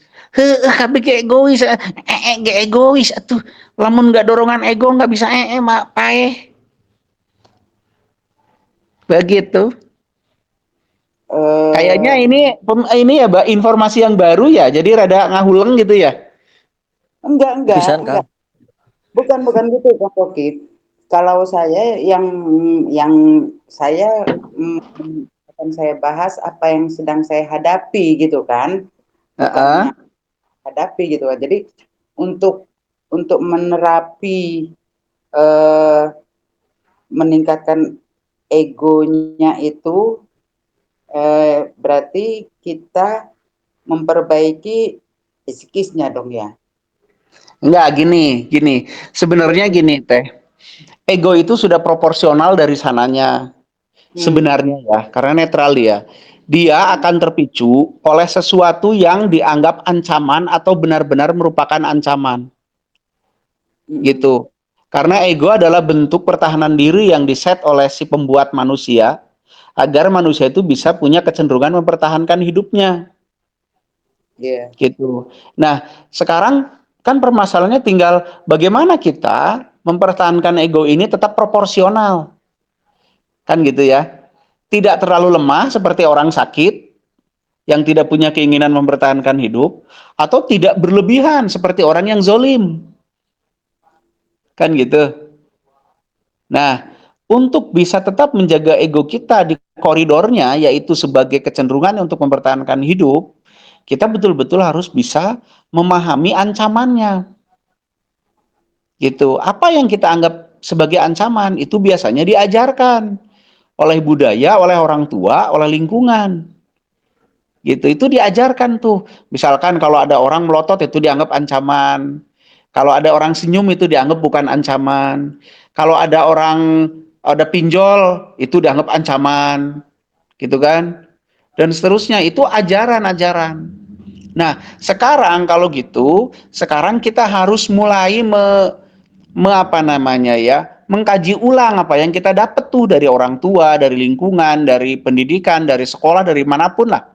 Tapi ke egois, ge egois atuh. Lamun nggak dorongan ego nggak bisa mak paeh. Begitu. Kayaknya ini ya Mbak informasi yang baru ya, jadi rada ngahuleng gitu ya. Enggak, Pisan, Kang. enggak. Bukan gitu, Kang Rocky. Kalau saya yang saya akan saya bahas apa yang sedang saya hadapi gitu kan. Bukannya hadapi gitu kan. Jadi untuk menerapi meningkatkan egonya itu berarti kita memperbaiki psikisnya dong ya. Enggak, gini. Sebenarnya gini, Teh. Ego itu sudah proporsional dari sananya. Sebenarnya ya, karena netral dia. Dia akan terpicu oleh sesuatu yang dianggap ancaman atau benar-benar merupakan ancaman. Gitu. Karena ego adalah bentuk pertahanan diri yang diset oleh si pembuat manusia agar manusia itu bisa punya kecenderungan mempertahankan hidupnya. Iya. Gitu. Nah, sekarang kan permasalahannya tinggal bagaimana kita mempertahankan ego ini tetap proporsional. Kan gitu ya. Tidak terlalu lemah seperti orang sakit yang tidak punya keinginan mempertahankan hidup, atau tidak berlebihan seperti orang yang zolim. Kan gitu. Nah, untuk bisa tetap menjaga ego kita di koridornya, yaitu sebagai kecenderungan untuk mempertahankan hidup, kita betul-betul harus bisa memahami ancamannya. Gitu. Apa yang kita anggap sebagai ancaman itu biasanya diajarkan oleh budaya, oleh orang tua, oleh lingkungan. Gitu. Itu diajarkan tuh. Misalkan kalau ada orang melotot itu dianggap ancaman. Kalau ada orang senyum itu dianggap bukan ancaman. Kalau ada pinjol itu dianggap ancaman. Gitu kan? Dan seterusnya itu ajaran-ajaran. Nah, sekarang kalau gitu, sekarang kita harus mulai mengkaji ulang apa yang kita dapat tuh dari orang tua, dari lingkungan, dari pendidikan, dari sekolah, dari manapun lah.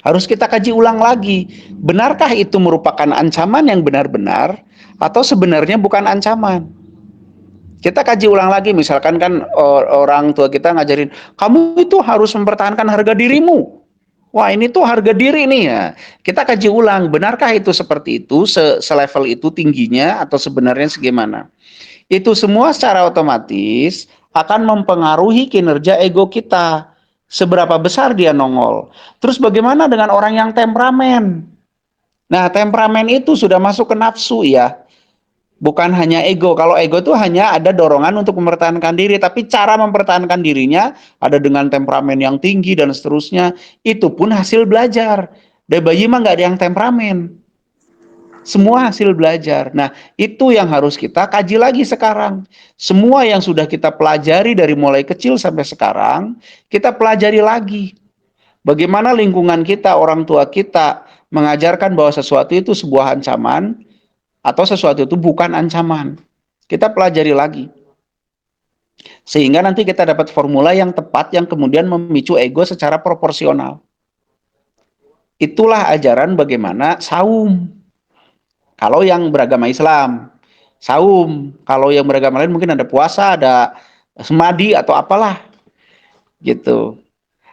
Harus kita kaji ulang lagi. Benarkah itu merupakan ancaman yang benar-benar atau sebenarnya bukan ancaman? Kita kaji ulang lagi, misalkan kan orang tua kita ngajarin, kamu itu harus mempertahankan harga dirimu. Wah, ini tuh harga diri nih ya. Kita kaji ulang, benarkah itu seperti itu, selevel itu tingginya atau sebenarnya segimana? Itu semua secara otomatis akan mempengaruhi kinerja ego kita. Seberapa besar dia nongol. Terus bagaimana dengan orang yang temperamen? Nah, temperamen itu sudah masuk ke nafsu ya. Bukan hanya ego. Kalau ego itu hanya ada dorongan untuk mempertahankan diri, tapi cara mempertahankan dirinya ada dengan temperamen yang tinggi dan seterusnya. Itu pun hasil belajar. Dari bayi mah nggak ada yang temperamen. Semua hasil belajar. Nah, itu yang harus kita kaji lagi sekarang. Semua yang sudah kita pelajari dari mulai kecil sampai sekarang, kita pelajari lagi. Bagaimana lingkungan kita, orang tua kita mengajarkan bahwa sesuatu itu sebuah ancaman atau sesuatu itu bukan ancaman. Kita pelajari lagi. Sehingga nanti kita dapat formula yang tepat yang kemudian memicu ego secara proporsional. Itulah ajaran bagaimana saum. Kalau yang beragama Islam, saum. Kalau yang beragama lain mungkin ada puasa, ada semadi atau apalah. Gitu.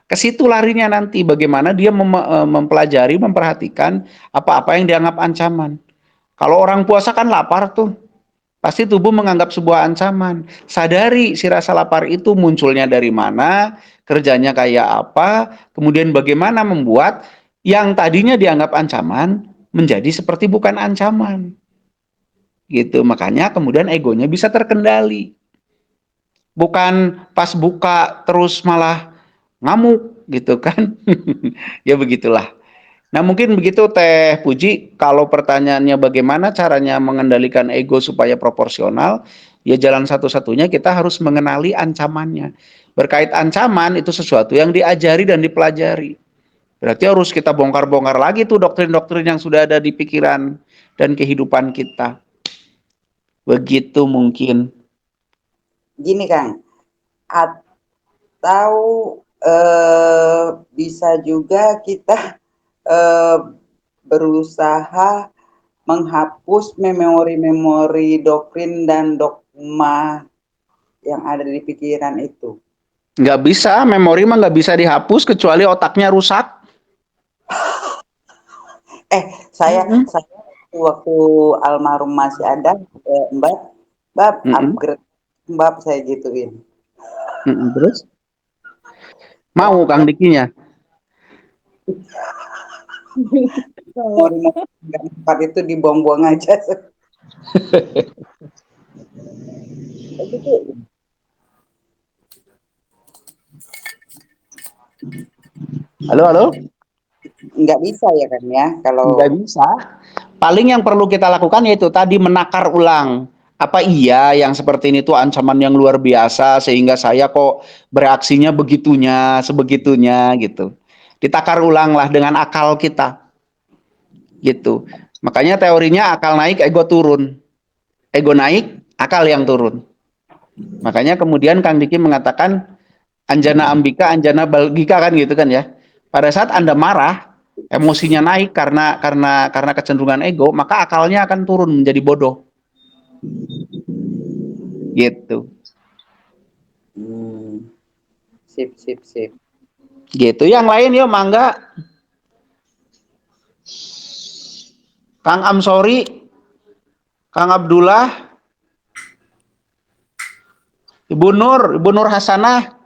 Ke situ larinya nanti bagaimana dia mempelajari, memperhatikan apa-apa yang dianggap ancaman. Kalau orang puasa kan lapar tuh. Pasti tubuh menganggap sebuah ancaman. Sadari si rasa lapar itu munculnya dari mana, kerjanya kayak apa, kemudian bagaimana membuat yang tadinya dianggap ancaman menjadi seperti bukan ancaman. Gitu. Makanya kemudian egonya bisa terkendali. Bukan pas buka terus malah ngamuk gitu kan. Ya begitulah. Nah mungkin begitu Teh Puji, kalau pertanyaannya bagaimana caranya mengendalikan ego supaya proporsional, ya jalan satu-satunya kita harus mengenali ancamannya. Berkait ancaman itu sesuatu yang diajari dan dipelajari. Berarti harus kita bongkar-bongkar lagi tuh doktrin-doktrin yang sudah ada di pikiran dan kehidupan kita. Begitu mungkin. Gini Kang, atau bisa juga kita berusaha menghapus memori-memori doktrin dan dogma yang ada di pikiran itu. Nggak bisa, memori mah nggak bisa dihapus kecuali otaknya rusak. Saya waktu almarhum masih ada, Mbak, upgrade Mbak saya gituin. Terus? Mau Kang Dikinya? Tempat itu dibuang-buang aja. Halo? Nggak bisa ya kan ya kalau nggak bisa. Paling yang perlu kita lakukan yaitu tadi menakar ulang. Apa iya yang seperti ini tuh ancaman yang luar biasa sehingga saya kok bereaksinya begitunya, sebegitunya gitu. Ditakar ulang lah dengan akal kita. Gitu. Makanya teorinya akal naik, ego turun. Ego naik, akal yang turun. Makanya kemudian Kang Diki mengatakan Anjana Ambika, Anjana Balgika kan gitu kan ya. Pada saat Anda marah, emosinya naik karena kecenderungan ego, maka akalnya akan turun menjadi bodoh. Gitu. Sip. Gitu. Yang lain yuk mangga. Kang Amsori, Kang Abdullah, Ibu Nur Hasanah.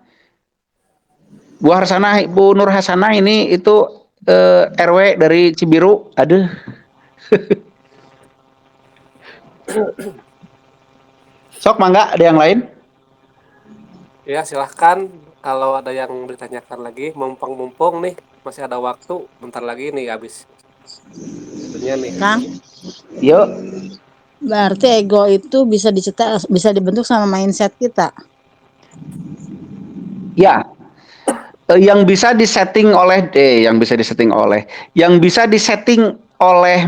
Ibu Nur Hasanah ini itu RW dari Cibiru. Aduh. Sok mangga, ada yang lain? Ya silahkan kalau ada yang ditanyakan lagi, mumpung nih masih ada waktu, bentar lagi nih habis. Sebenarnya nih. Kang, Yuk. berarti ego itu bisa dicetak, bisa dibentuk sama mindset kita. Ya. Yang bisa disetting oleh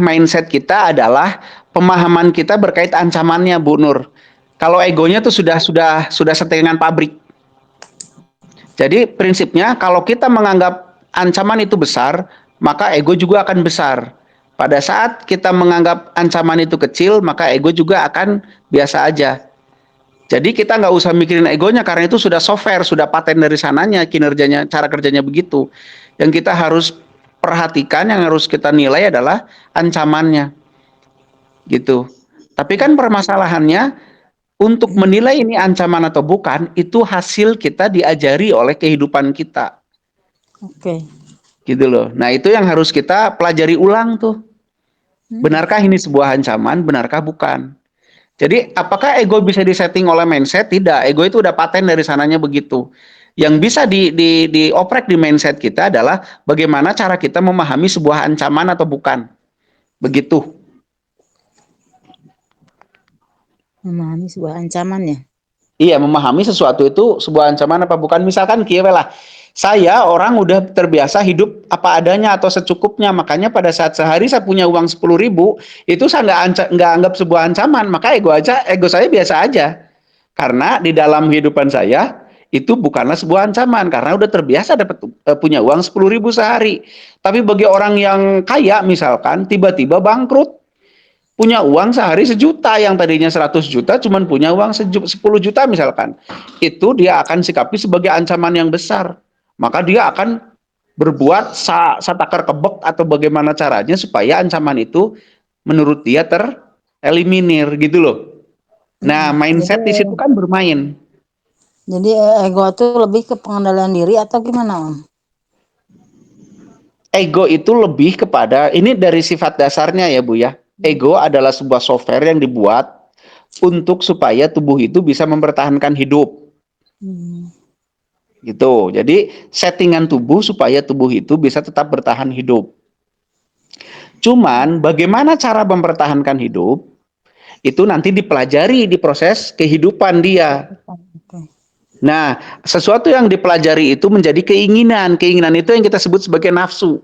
mindset kita adalah pemahaman kita berkait ancamannya, Bu Nur. Kalau egonya tuh sudah settingan pabrik. Jadi prinsipnya kalau kita menganggap ancaman itu besar, maka ego juga akan besar. Pada saat kita menganggap ancaman itu kecil, maka ego juga akan biasa aja. Jadi kita nggak usah mikirin egonya karena itu sudah software, sudah paten dari sananya, kinerjanya, cara kerjanya begitu. Yang kita harus perhatikan, yang harus kita nilai adalah ancamannya, gitu. Tapi kan permasalahannya untuk menilai ini ancaman atau bukan, itu hasil kita diajari oleh kehidupan kita, Oke. gitu loh. Nah itu yang harus kita pelajari ulang tuh. Benarkah ini sebuah ancaman? Benarkah bukan? Jadi apakah ego bisa disetting oleh mindset? Tidak. Ego itu udah paten dari sananya begitu. Yang bisa dioprek di mindset kita adalah bagaimana cara kita memahami sebuah ancaman atau bukan. Begitu. Memahami sebuah ancaman ya. Iya, memahami sesuatu itu sebuah ancaman apa bukan. Misalkan kieu lah. Saya orang udah terbiasa hidup apa adanya atau secukupnya. Makanya pada saat sehari saya punya uang 10.000, itu saya nggak anggap sebuah ancaman. Maka ego saya biasa aja. Karena di dalam kehidupan saya itu bukanlah sebuah ancaman karena udah terbiasa dapat punya uang 10.000 sehari. Tapi bagi orang yang kaya misalkan tiba-tiba bangkrut, punya uang sehari 1 juta, yang tadinya 100 juta cuman punya uang 10 juta misalkan. Itu dia akan sikapi sebagai ancaman yang besar. Maka dia akan berbuat satakar kebek atau bagaimana caranya supaya ancaman itu menurut dia tereliminir gitu loh. Nah, mindset di situ kan bermain. Jadi ego itu lebih ke pengendalian diri atau gimana, Om? Ego itu lebih kepada, ini dari sifat dasarnya ya Bu ya. Ego adalah sebuah software yang dibuat untuk supaya tubuh itu bisa mempertahankan hidup. Gitu. Jadi settingan tubuh supaya tubuh itu bisa tetap bertahan hidup. Cuman bagaimana cara mempertahankan hidup itu nanti dipelajari di proses kehidupan dia. Nah, sesuatu yang dipelajari itu menjadi keinginan. Keinginan itu yang kita sebut sebagai nafsu.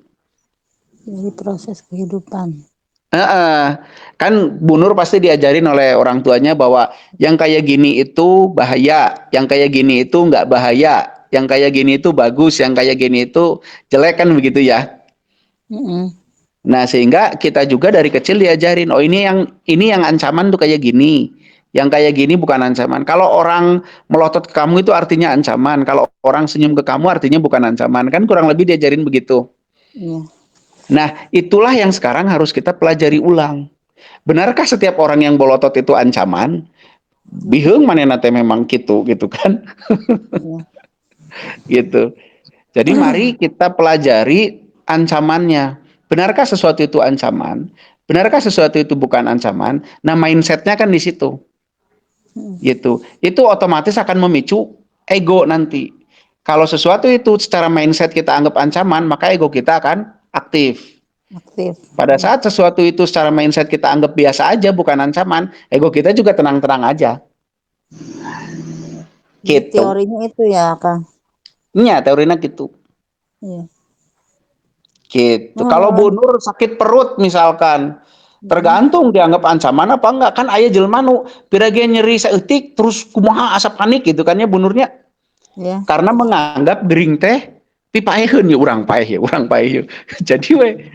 Jadi proses kehidupan. Kan Bu Nur pasti diajarin oleh orang tuanya bahwa yang kayak gini itu bahaya, yang kayak gini itu nggak bahaya, yang kayak gini itu bagus, yang kayak gini itu jelek, kan begitu ya. Nah, sehingga kita juga dari kecil diajarin, oh ini yang ancaman tuh kayak gini. Yang kayak gini bukan ancaman. Kalau orang melotot ke kamu itu artinya ancaman. Kalau orang senyum ke kamu artinya bukan ancaman. Kan kurang lebih diajarin begitu. Iya. Nah, itulah yang sekarang harus kita pelajari ulang. Benarkah setiap orang yang melotot itu ancaman? Bihung manehna teh memang gitu kan. Gitu. Jadi mari kita pelajari ancamannya. Benarkah sesuatu itu ancaman? Benarkah sesuatu itu bukan ancaman? Nah, mindsetnya kan di situ. Gitu. Itu otomatis akan memicu ego nanti. Kalau sesuatu itu secara mindset kita anggap ancaman, maka ego kita akan aktif. Pada saat sesuatu itu secara mindset kita anggap biasa aja, bukan ancaman, ego kita juga tenang-tenang aja. Gitu. Teorinya itu ya, Kang. Iya, teorinya gitu. Iya. Gitu. Kalau Bu Nur sakit perut misalkan, tergantung dianggap ancaman apa enggak. Kan aya jelema nu pirage nyeri saeutik terus kumaha asa panik gitu kan ya Bu Nurnya. Iya. Karena menganggap gering teh pipaeheun ya urang paeh ya. Jadi we.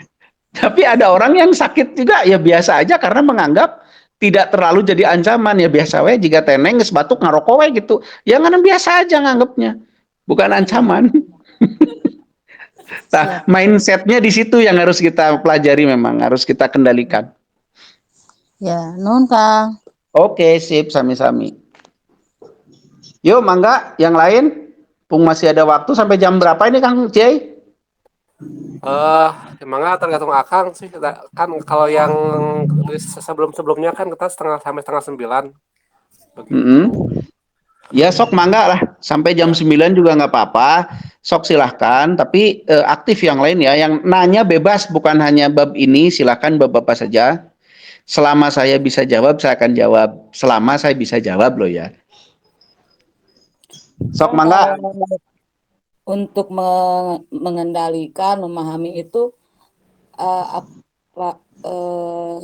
Tapi ada orang yang sakit juga ya biasa aja karena menganggap tidak terlalu jadi ancaman, ya biasa we jika teneng geus batuk ngarokok we gitu. Ya ngana biasa aja nganggapnya. Bukan ancaman. Nah, mindsetnya di situ yang harus kita pelajari, memang harus kita kendalikan. Ya, nuhun Kang. Oke, sip, sami-sami. Yuk, mangga, yang lain. Pung masih ada waktu sampai jam berapa ini Kang Jay? Emangnya tergantung Akang sih. Kan kalau yang sebelum-sebelumnya kan kita sampai setengah 9. Begitu. Ya sok mangga lah, sampai jam 9 juga nggak apa-apa. Sok silahkan, tapi aktif yang lain ya. Yang nanya bebas, bukan hanya bab ini, silahkan bab apa saja. Selama saya bisa jawab, saya akan jawab. Selama saya bisa jawab loh ya. Sok mangga. Untuk mengendalikan, memahami itu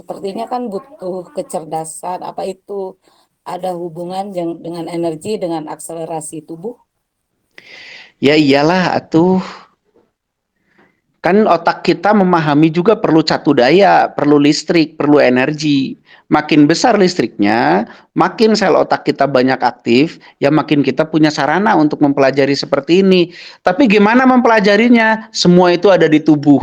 sepertinya kan butuh kecerdasan. Apa itu ada hubungan dengan energi, dengan akselerasi tubuh? Ya iyalah atuh. Kan otak kita memahami juga perlu catu daya, perlu listrik, perlu energi. Makin besar listriknya, makin sel otak kita banyak aktif, ya makin kita punya sarana untuk mempelajari seperti ini. Tapi gimana mempelajarinya? Semua itu ada di tubuh.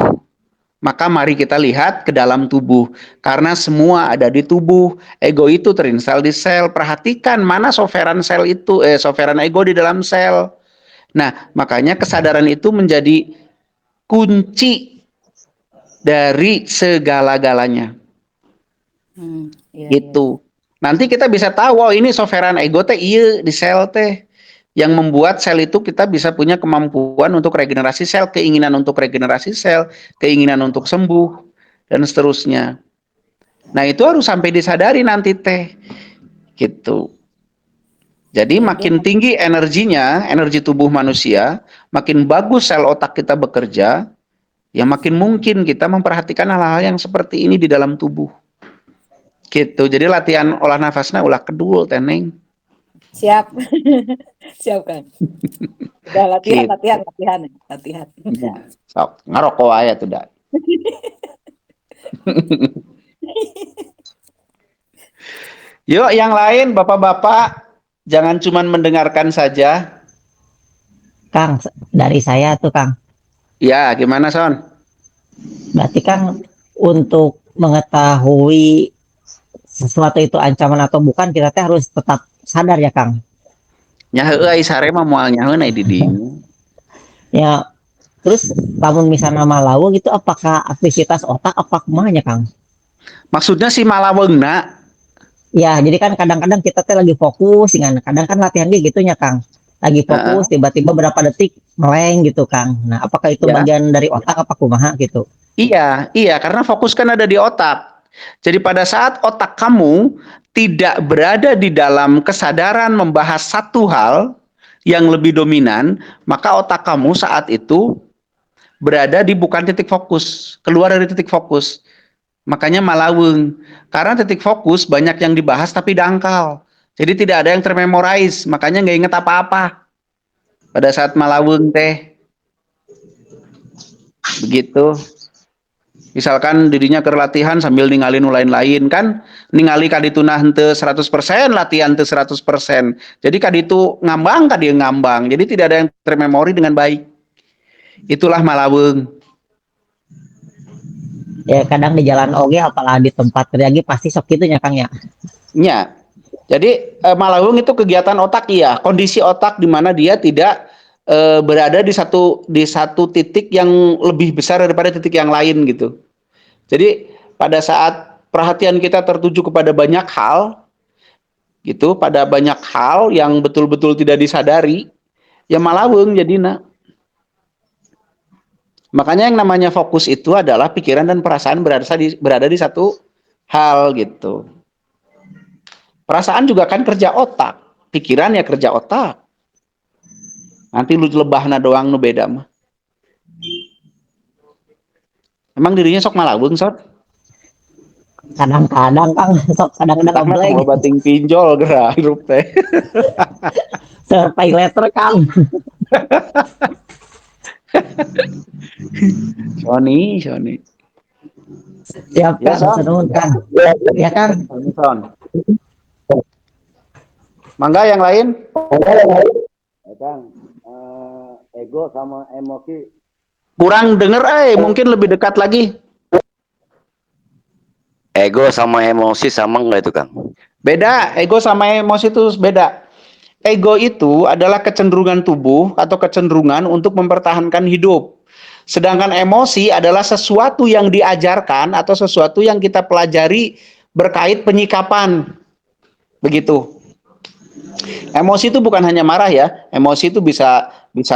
Maka mari kita lihat ke dalam tubuh. Karena semua ada di tubuh. Ego itu terinstal di sel. Perhatikan mana sovereign sel itu, sovereign ego di dalam sel. Nah, makanya kesadaran itu menjadi kunci dari segala-galanya. Iya, iya. Itu. Nanti kita bisa tahu, oh ini sovereign ego teh iya di sel teh. Yang membuat sel itu kita bisa punya kemampuan untuk regenerasi sel, keinginan untuk regenerasi sel, keinginan untuk sembuh, dan seterusnya. Nah itu harus sampai disadari nanti teh. Gitu. Jadi Iya, makin tinggi energinya, energi tubuh manusia, makin bagus sel otak kita bekerja, ya makin mungkin kita memperhatikan hal-hal yang seperti ini di dalam tubuh. Gitu. Jadi latihan olah nafasnya ulah kedul teneng. siap. Siap kan. Udah latihan, Gitu. latihan, latihan, latihan. Ya. Sok ngarokok aja tuh dah. Yuk yang lain bapak-bapak jangan cuman mendengarkan saja. Kang, dari saya tuh Kang. Ya, gimana Son? Berarti Kang untuk mengetahui sesuatu itu ancaman atau bukan kita teh harus tetap sadar ya Kang. Nya heueuy sare mah moal nyaheun ai di dieu. Ya, terus lamun misalnya malawu gitu apakah aktivitas otak apa kumanya Kang? Maksudnya si malaweungna. Ya, jadi kan kadang-kadang kita teh lagi fokus dengan kadang kan latihan gitu ya Kang. Lagi Heeh. fokus tiba-tiba berapa detik meleng gitu Kang. Nah, apakah itu Ya. bagian dari otak apa kumaha gitu? Iya, iya karena fokus kan ada di otak. Jadi pada saat otak kamu tidak berada di dalam kesadaran membahas satu hal yang lebih dominan, maka otak kamu saat itu berada di bukan titik fokus, keluar dari titik fokus. Makanya malaweung. Karena titik fokus banyak yang dibahas tapi dangkal. Jadi tidak ada yang termemorize, makanya nggak inget apa-apa. Pada saat malaweung teh. Begitu. Misalkan dirinya ke latihan sambil ningali nu lain-lain kan, ningali kadituna henteu 100%, latihan teu 100%. Jadi kaditu ngambang, kadieu ngambang. Jadi tidak ada yang termemori dengan baik. Itulah malaweung. Ya kadang di jalan oge apalagi di tempat kerja pasti sok gitu ya Kang ya. Nya. Jadi malaweung itu kegiatan otak iya, kondisi otak di mana dia tidak berada di satu titik yang lebih besar daripada titik yang lain gitu. Jadi pada saat perhatian kita tertuju kepada banyak hal gitu, pada banyak hal yang betul-betul tidak disadari, ya malaweung jadina. Makanya yang namanya fokus itu adalah pikiran dan perasaan berada di satu hal gitu. Perasaan juga kan kerja otak, pikiran ya kerja otak. Nanti lu lebahna doang nu beda mah. Emang dirinya sok malaweung sok? Kadang-kadang Kang sok kadang-kadang Karena ngeblank mau bating pinjol gerak hirup teh. survei letter Kang. Sony. Siap Ya, Kang, Son. senun Kang. Ya Kang. Son. Mangga yang lain? Kang, ego sama emosi. Kurang denger, mungkin lebih dekat lagi. Ego sama emosi sama nggak itu, Kang? Beda, ego sama emosi itu beda. Ego itu adalah kecenderungan tubuh atau kecenderungan untuk mempertahankan hidup. Sedangkan emosi adalah sesuatu yang diajarkan atau sesuatu yang kita pelajari berkait penyikapan. Begitu. Emosi itu bukan hanya marah ya. Emosi itu bisa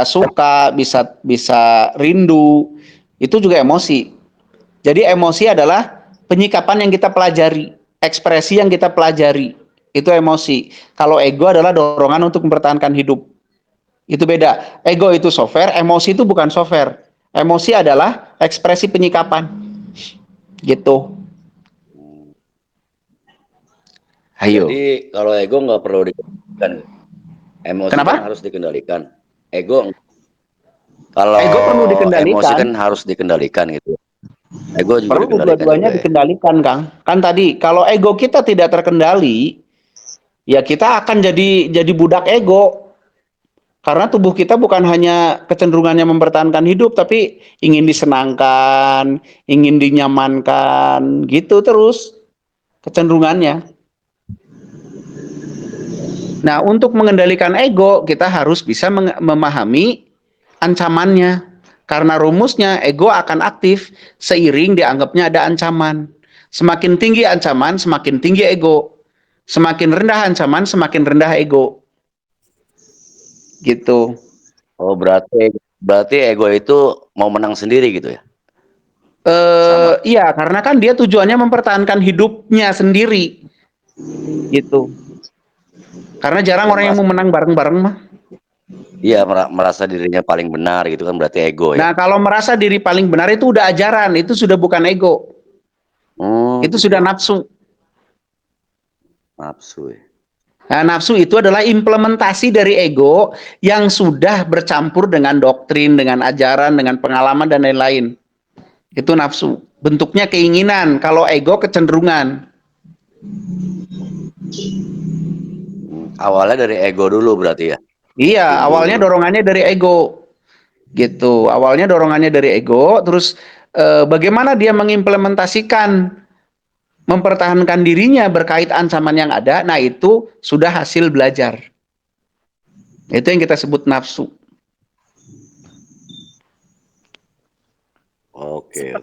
suka, bisa rindu. Itu juga emosi. Jadi emosi adalah penyikapan yang kita pelajari, ekspresi yang kita pelajari. Itu emosi. Kalau ego adalah dorongan untuk mempertahankan hidup. Itu beda. Ego itu software, emosi itu bukan software. Emosi adalah ekspresi penyikapan. Gitu. Ayo. Jadi kalau ego nggak perlu dikendalikan, emosi Kenapa? kan harus dikendalikan. Ego Kalau Ego perlu emosi dikendalikan. kan harus dikendalikan gitu. Ego juga Perlu dikendalikan dua-duanya juga ya. dikendalikan, Kang. Kan tadi kalau ego kita tidak terkendali, ya kita akan jadi budak ego. Karena tubuh kita bukan hanya kecenderungannya mempertahankan hidup, tapi ingin disenangkan, ingin dinyamankan, gitu terus kecenderungannya. Nah, untuk mengendalikan ego, kita harus bisa memahami ancamannya. Karena rumusnya, ego akan aktif seiring dianggapnya ada ancaman. Semakin tinggi ancaman, semakin tinggi ego. Semakin rendah ancaman, semakin rendah ego. Gitu. Oh, berarti ego itu mau menang sendiri gitu ya? Iya, karena kan dia tujuannya mempertahankan hidupnya sendiri. Gitu. Karena jarang orang yang mau menang bareng-bareng mah. Iya, merasa dirinya paling benar gitu kan berarti ego ya. Nah, kalau merasa diri paling benar itu udah ajaran, itu sudah bukan ego. Itu Gitu. sudah nafsu. Nafsu ya. Nah, nafsu itu adalah implementasi dari ego yang sudah bercampur dengan doktrin, dengan ajaran, dengan pengalaman dan lain-lain. Itu nafsu. Bentuknya keinginan, kalau ego kecenderungan. Awalnya dari ego dulu berarti ya? Iya, awalnya dorongannya dari ego. Gitu. Awalnya dorongannya dari ego, terus bagaimana dia mengimplementasikan mempertahankan dirinya berkait ancaman yang ada, nah itu sudah hasil belajar. Itu yang kita sebut nafsu. Oke.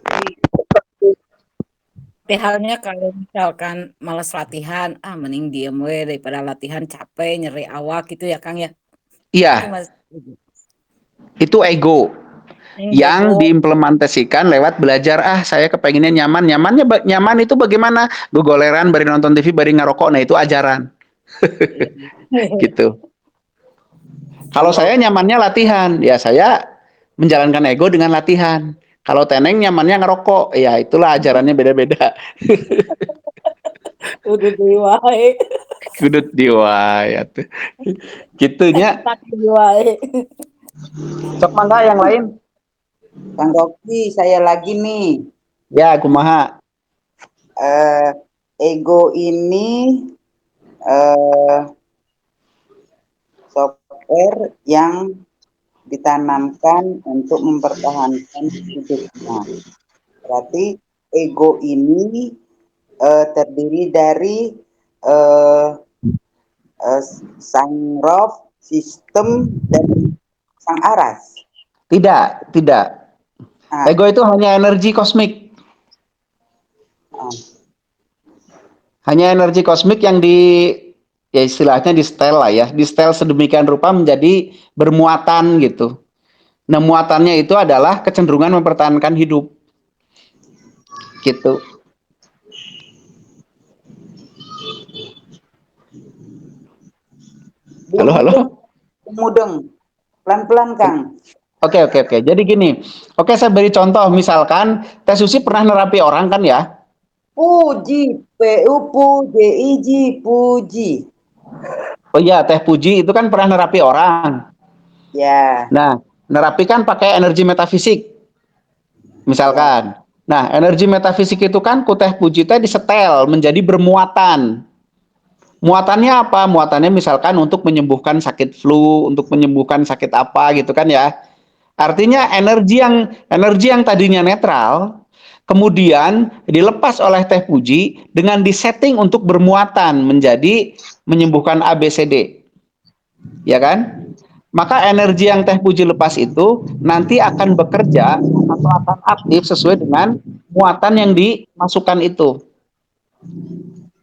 Halnya kalau misalkan malas latihan, mending diem we daripada latihan capek, nyeri awak gitu ya Kang ya. Iya. Itu ego. Yang diimplementasikan lewat belajar, saya kepengennya nyaman. Nyaman itu bagaimana? Gogoleran, bari nonton TV, bari ngerokok, nah itu ajaran. Gitu. Kalau saya nyamannya latihan, ya saya menjalankan ego dengan latihan. Kalau Teneng nyamannya ngerokok, ya itulah ajarannya beda-beda. Udut diwae. Kudut diwae atuh. Gitunya. Sok mangga yang lain. Kang Rocky, saya lagi nih. Ya, kumaha. Ego ini software yang ditanamkan untuk mempertahankan hidupnya. Berarti ego ini terdiri dari sang roh, sistem, dan sang aras. Tidak. Ego itu hanya energi kosmik. Hanya energi kosmik yang ya istilahnya di setel lah ya. Di setel sedemikian rupa menjadi bermuatan gitu. Nah, muatannya itu adalah kecenderungan mempertahankan hidup. Gitu. Halo. Mudeng. Pelan-pelan, Kang. Oke. Jadi gini. Oke, saya beri contoh. Misalkan Teh Susi pernah nerapi orang kan ya? Puji. Oh iya, Teh Puji itu kan pernah nerapi orang. Ya. Nah, nerapi kan pakai energi metafisik. Misalkan. Nah, energi metafisik itu kan ku Teh Puji teh disetel menjadi bermuatan. Muatannya apa? Muatannya misalkan untuk menyembuhkan sakit flu, untuk menyembuhkan sakit apa gitu kan ya. Artinya energi yang tadinya netral kemudian dilepas oleh Teh Puji dengan disetting untuk bermuatan menjadi menyembuhkan ABCD. Ya kan? Maka energi yang Teh Puji lepas itu nanti akan bekerja atau akan aktif sesuai dengan muatan yang dimasukkan itu.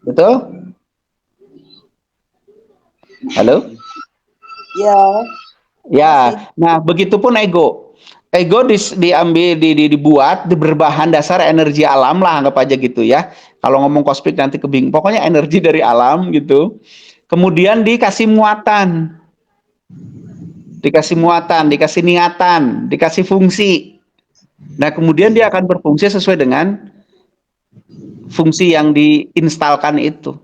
Betul? Halo? Ya. Nah, begitupun ego. Ego dibuat berbahan dasar energi alam lah, anggap aja gitu ya. Kalau ngomong kosmik nanti kebingung. Pokoknya energi dari alam gitu. Kemudian dikasih muatan. Dikasih niatan, dikasih fungsi. Nah, kemudian dia akan berfungsi sesuai dengan fungsi yang diinstalkan itu.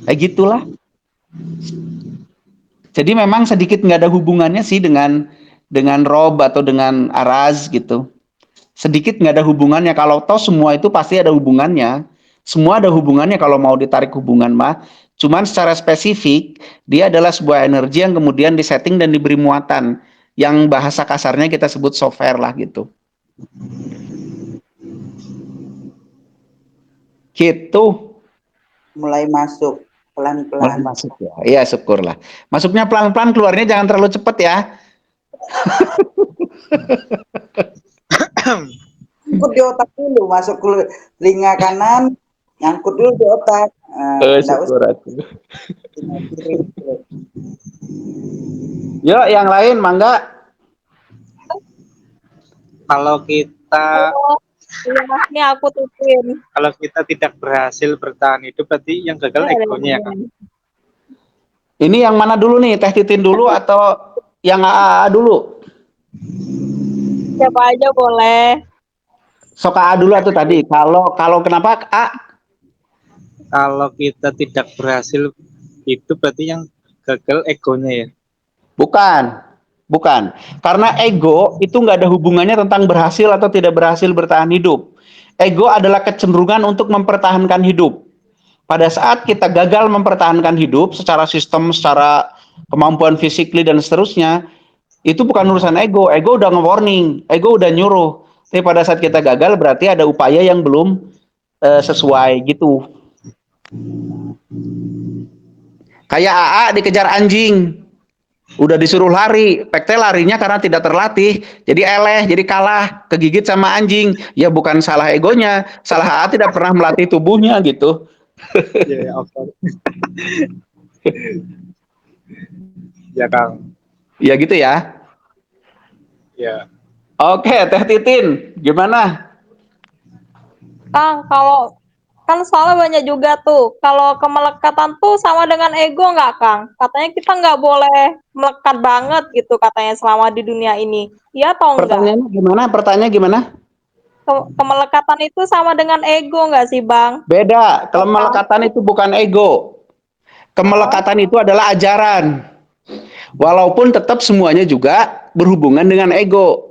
Gitulah. Jadi memang sedikit nggak ada hubungannya sih dengan dengan Rob atau dengan Araz gitu. Sedikit nggak ada hubungannya. Kalau toh semua itu pasti ada hubungannya. Semua ada hubungannya kalau mau ditarik hubungan mah. Cuman secara spesifik dia adalah sebuah energi yang kemudian disetting dan diberi muatan. Yang bahasa kasarnya kita sebut software lah gitu. Gitu. Mulai masuk Mulai pelan-pelan. masuk ya. Iya, syukurlah. Masuknya pelan-pelan, keluarnya jangan terlalu cepat ya. Nyangkut di otak dulu, masuk ke telinga kanan, nyangkut dulu di otak. Nggak Syukur usah aku. telinga kiri. Yuk, yang lain, mangga. Kalau kita Iya, ini aku tutupin. kalau kita tidak berhasil bertahan hidup, berarti yang gagal egonya ya kan? Ini yang mana dulu nih? Teh Titin dulu atau yang AA dulu? Siapa aja boleh. Sok AA dulu atau tadi? Kalau kenapa A? Kalau kita tidak berhasil hidup, berarti yang gagal egonya ya? Bukan. Bukan. Karena ego itu nggak ada hubungannya tentang berhasil atau tidak berhasil bertahan hidup. Ego adalah kecenderungan untuk mempertahankan hidup. Pada saat kita gagal mempertahankan hidup secara sistem, secara kemampuan fisik dan seterusnya, itu bukan urusan ego. Ego udah nge-warning, ego udah nyuruh. Tapi pada saat kita gagal berarti ada upaya yang belum sesuai gitu. Kayak AA dikejar anjing. Udah disuruh lari, pekte larinya karena tidak terlatih, jadi eleh, jadi kalah, kegigit sama anjing. Ya bukan salah egonya, salah AA tidak pernah melatih tubuhnya gitu. Ya, oke. Ya, Kang. Ya gitu ya. Ya. Oke, Teh Titin, gimana? Kang, kalau kan soalnya banyak juga tuh. Kalau kemelekatan tuh sama dengan ego nggak, Kang? Katanya kita nggak boleh melekat banget gitu katanya selama di dunia ini. Iya atau enggak? Pertanyaannya gimana? Pertanyaannya gimana? Kemelekatan itu sama dengan ego nggak sih, Bang? Beda. Kemelekatan itu bukan ego. Kemelekatan itu adalah ajaran. Walaupun tetap semuanya juga berhubungan dengan ego.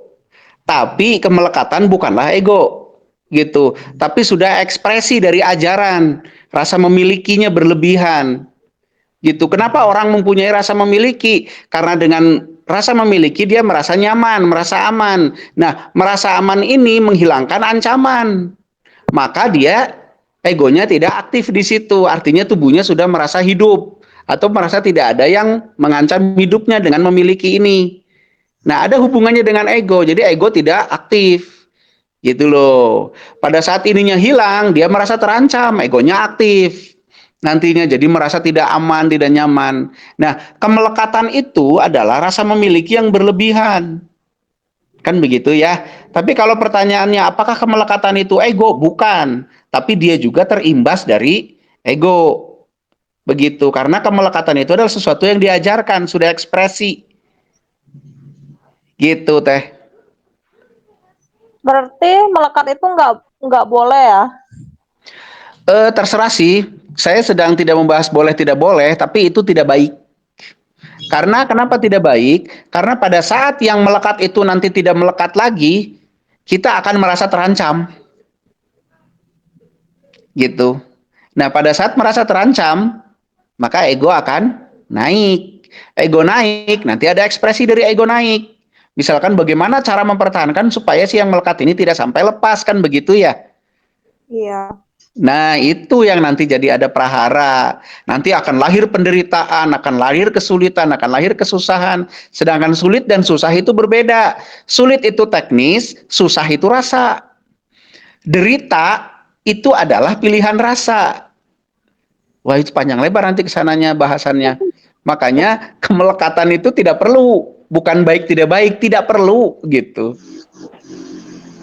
Tapi kemelekatan bukanlah ego. Gitu. Tapi sudah ekspresi dari ajaran, rasa memilikinya berlebihan. Gitu. Kenapa orang mempunyai rasa memiliki? Karena dengan rasa memiliki dia merasa nyaman, merasa aman. Nah, merasa aman ini menghilangkan ancaman. Maka dia egonya tidak aktif di situ. Artinya tubuhnya sudah merasa hidup atau merasa tidak ada yang mengancam hidupnya dengan memiliki ini. Nah, ada hubungannya dengan ego. Jadi ego tidak aktif. Gitu loh. Pada saat ininya hilang, dia merasa terancam, egonya aktif. Nantinya jadi merasa tidak aman, tidak nyaman. Nah, kemelekatan itu adalah rasa memiliki yang berlebihan. Kan begitu ya. Tapi kalau pertanyaannya apakah kemelekatan itu ego? Bukan. Tapi dia juga terimbas dari ego. Begitu. Karena kemelekatan itu adalah sesuatu yang diajarkan, sudah ekspresi. Gitu, Teh. Berarti melekat itu nggak boleh ya? Terserah sih. Saya sedang tidak membahas boleh tidak boleh, tapi itu tidak baik. Karena kenapa tidak baik? Karena pada saat yang melekat itu nanti tidak melekat lagi, kita akan merasa terancam. Gitu. Nah, pada saat merasa terancam, maka ego akan naik. Ego naik, nanti ada ekspresi dari ego naik. Misalkan bagaimana cara mempertahankan supaya si yang melekat ini tidak sampai lepas, kan begitu ya? Iya. Nah, itu yang nanti jadi ada prahara. Nanti akan lahir penderitaan, akan lahir kesulitan, akan lahir kesusahan. Sedangkan sulit dan susah itu berbeda. Sulit itu teknis, susah itu rasa. Derita itu adalah pilihan rasa. Wah, itu panjang lebar nanti kesananya bahasannya. Makanya kemelekatan itu tidak perlu. Bukan baik tidak baik, tidak perlu gitu.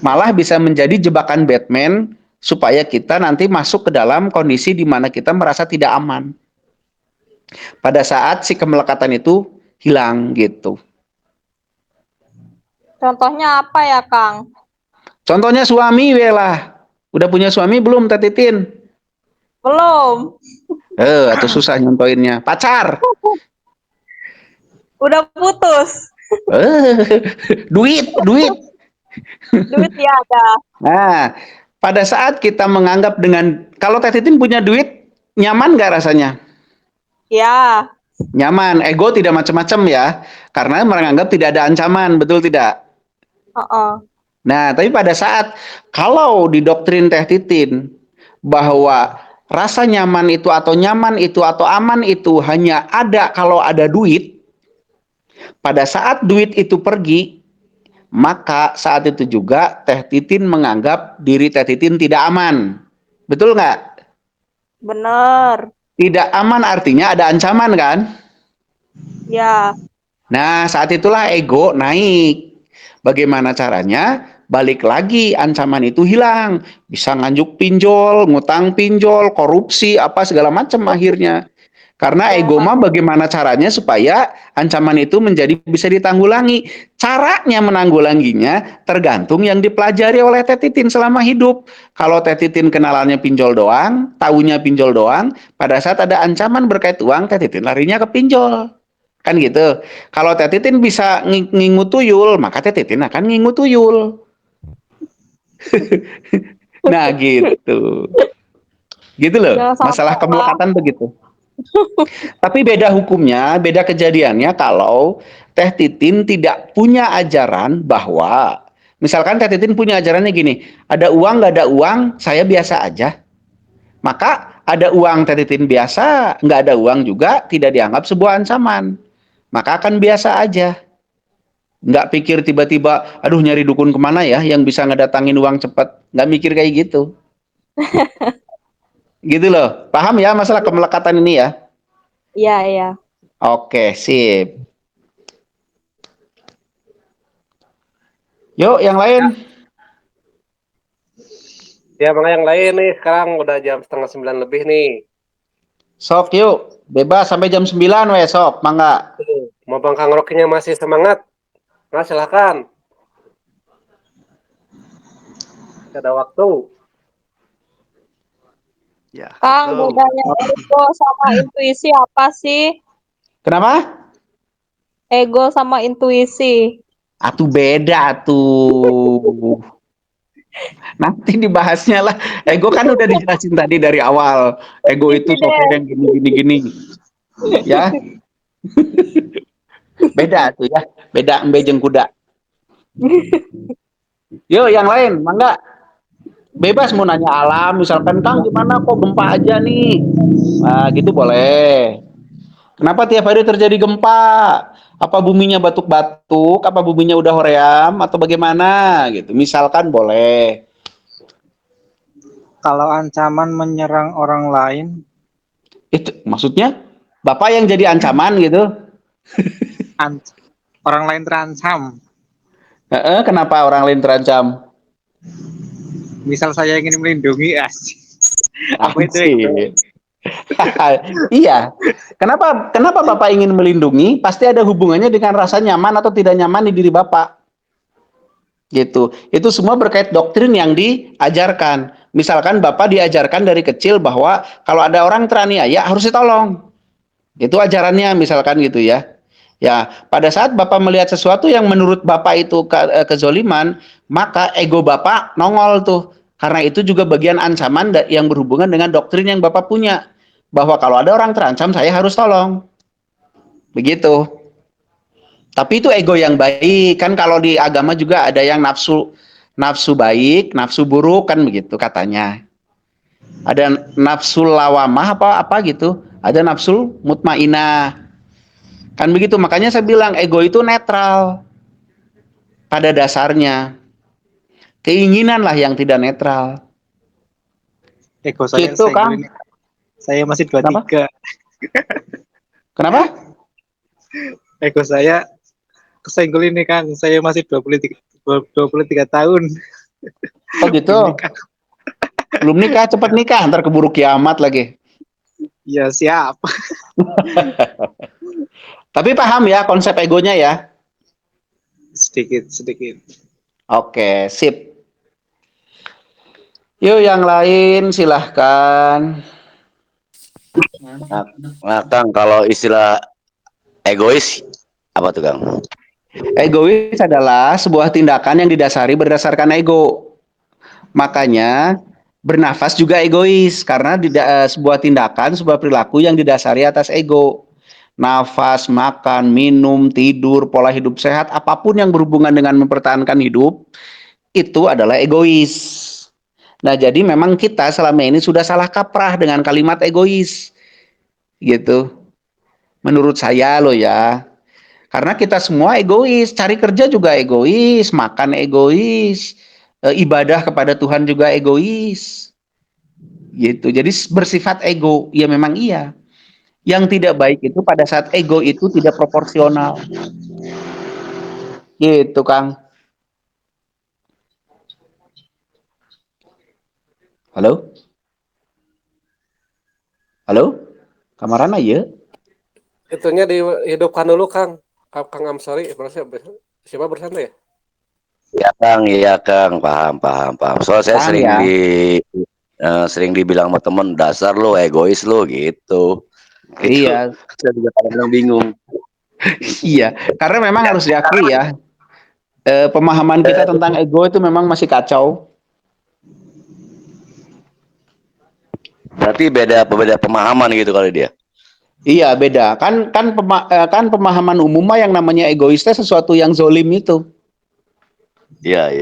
Malah bisa menjadi jebakan Batman supaya kita nanti masuk ke dalam kondisi di mana kita merasa tidak aman. Pada saat si kemelekatan itu hilang gitu. Contohnya apa ya, Kang? Contohnya suami lah. Udah punya suami belum, Teh Titin? Belum. Atau susah nyontoinnya. Pacar. Udah putus. Duit, duit. Duit ya ada. Nah, pada saat kita menganggap kalau Teh Titin punya duit, nyaman nggak rasanya? Ya, Nyaman, ego tidak macam-macam ya, karena menganggap tidak ada ancaman, betul tidak? heeh. Nah, tapi pada saat kalau di doktrin Teh Titin bahwa rasa nyaman itu atau aman itu hanya ada kalau ada duit, pada saat duit itu pergi, maka saat itu juga Teh Titin menganggap diri Teh Titin tidak aman. Betul nggak? Bener. Tidak aman artinya ada ancaman kan? Ya, Nah, saat itulah ego naik. Bagaimana caranya? Balik lagi, ancaman itu hilang. Bisa nganjuk pinjol, ngutang pinjol, korupsi, apa segala macam akhirnya. Karena ya, ego mah bagaimana caranya supaya ancaman itu menjadi bisa ditanggulangi. Caranya menanggulanginya tergantung yang dipelajari oleh Teh Titin selama hidup. Kalau Teh Titin kenalannya pinjol doang, taunya pinjol doang, pada saat ada ancaman berkait uang, Teh Titin larinya ke pinjol. Kan gitu. Kalau Teh Titin bisa ngingu tuyul, maka Teh Titin akan ngingu tuyul. Nah, gitu. Gitu loh. jangan Masalah sampai lah. kemelekatan begitu. Tapi beda hukumnya, beda kejadiannya kalau Teh Titin tidak punya ajaran bahwa misalkan Teh Titin punya ajarannya gini, ada uang nggak ada uang, saya biasa aja. Maka ada uang Teh Titin biasa, nggak ada uang juga tidak dianggap sebuah ancaman. Maka akan biasa aja. Nggak pikir tiba-tiba, aduh nyari dukun kemana ya yang bisa ngedatangin uang cepat. Nggak mikir kayak gitu. Gitu loh. Paham ya masalah kemelekatan ini ya? Iya, iya. Oke, sip. Yuk, yang lain. Ya, makanya yang lain nih, sekarang udah jam 8:30 lebih nih. Sok yuk. Bebas sampai jam 9 weh, sok. Mangga. Mau Bang Kang Rokinya masih semangat? Nah, silakan. Ada waktu. Ya, Kang, bedanya ego sama intuisi apa sih? kenapa? Ego sama intuisi. Atuh beda tuh. Nanti dibahasnya lah. Ego kan udah dijelasin tadi dari awal. Ego itu Intuisi sosok deh. yang gini. Ya, beda tuh ya. Beda embe jeung kuda. Yuk, yang lain, mangga. Bebas mau nanya alam, misalkan Kang gimana kok gempa aja nih. Nah, gitu boleh. Kenapa tiap hari terjadi gempa? Apa buminya batuk-batuk? Apa buminya udah hoream? Atau bagaimana? Gitu. Misalkan boleh. Kalau ancaman menyerang orang lain, Itu maksudnya Bapak yang jadi ancaman gitu? orang lain terancam. Kenapa orang lain terancam? Misal saya ingin melindungi, apa itu? Anjir. Iya. Kenapa Bapak ingin melindungi? Pasti ada hubungannya dengan rasa nyaman atau tidak nyaman di diri Bapak. Gitu. Itu semua berkait doktrin yang diajarkan. Misalkan Bapak diajarkan dari kecil bahwa kalau ada orang teraniaya harus ditolong. Itu ajarannya misalkan gitu ya. Ya, pada saat Bapak melihat sesuatu yang menurut Bapak itu kezoliman, maka ego Bapak nongol tuh. Karena itu juga bagian ancaman yang berhubungan dengan doktrin yang Bapak punya. Bahwa kalau ada orang terancam, saya harus tolong. Begitu. Tapi itu ego yang baik. Kan kalau di agama juga ada yang nafsu baik, nafsu buruk kan begitu katanya. Ada nafsu lawamah apa gitu. Ada nafsu mutmainah. Kan begitu. Makanya saya bilang ego itu netral. Pada dasarnya. Keinginan lah yang tidak netral. Ego saya, Gitu, Kang. saya masih 23. Kenapa? Ego saya kesenggol ini Kang, saya masih 23 tahun. Oh gitu. Belum nikah, cepat nikah, ntar keburu kiamat lagi. Ya siap. Tapi paham ya konsep egonya ya? Sedikit. Oke, sip. Yuk yang lain silahkan. Nah, Kang, kalau istilah egois apa tuh Kang? Egois adalah sebuah tindakan yang didasari berdasarkan ego. Makanya bernafas juga egois karena sebuah tindakan, sebuah perilaku yang didasari atas ego. Nafas, makan, minum, tidur, pola hidup sehat, apapun yang berhubungan dengan mempertahankan hidup itu adalah egois. Nah, jadi memang kita selama ini sudah salah kaprah dengan kalimat egois. Gitu. Menurut saya loh ya. Karena kita semua egois, cari kerja juga egois, makan egois, ibadah kepada Tuhan juga egois. Gitu. Jadi bersifat ego, ya memang iya. Yang tidak baik itu pada saat ego itu tidak proporsional. Gitu, Kang. Halo? Halo? Kamarana ya? Itunya dihidupkan dulu, Kang. Kang Amsari, siapa bersantai ya? Iya Kang, paham. Soalnya saya Kang ya? sering dibilang sama temen, dasar lo egois lo gitu. Itu Iya, saya juga kadang bingung. iya. Karena memang harus diakui ya, pemahaman kita tentang ego itu memang masih kacau. Berarti beda pemahaman gitu kali dia. Iya, beda. Kan pemahaman umum mah yang namanya egois itu sesuatu yang zolim itu. Iya.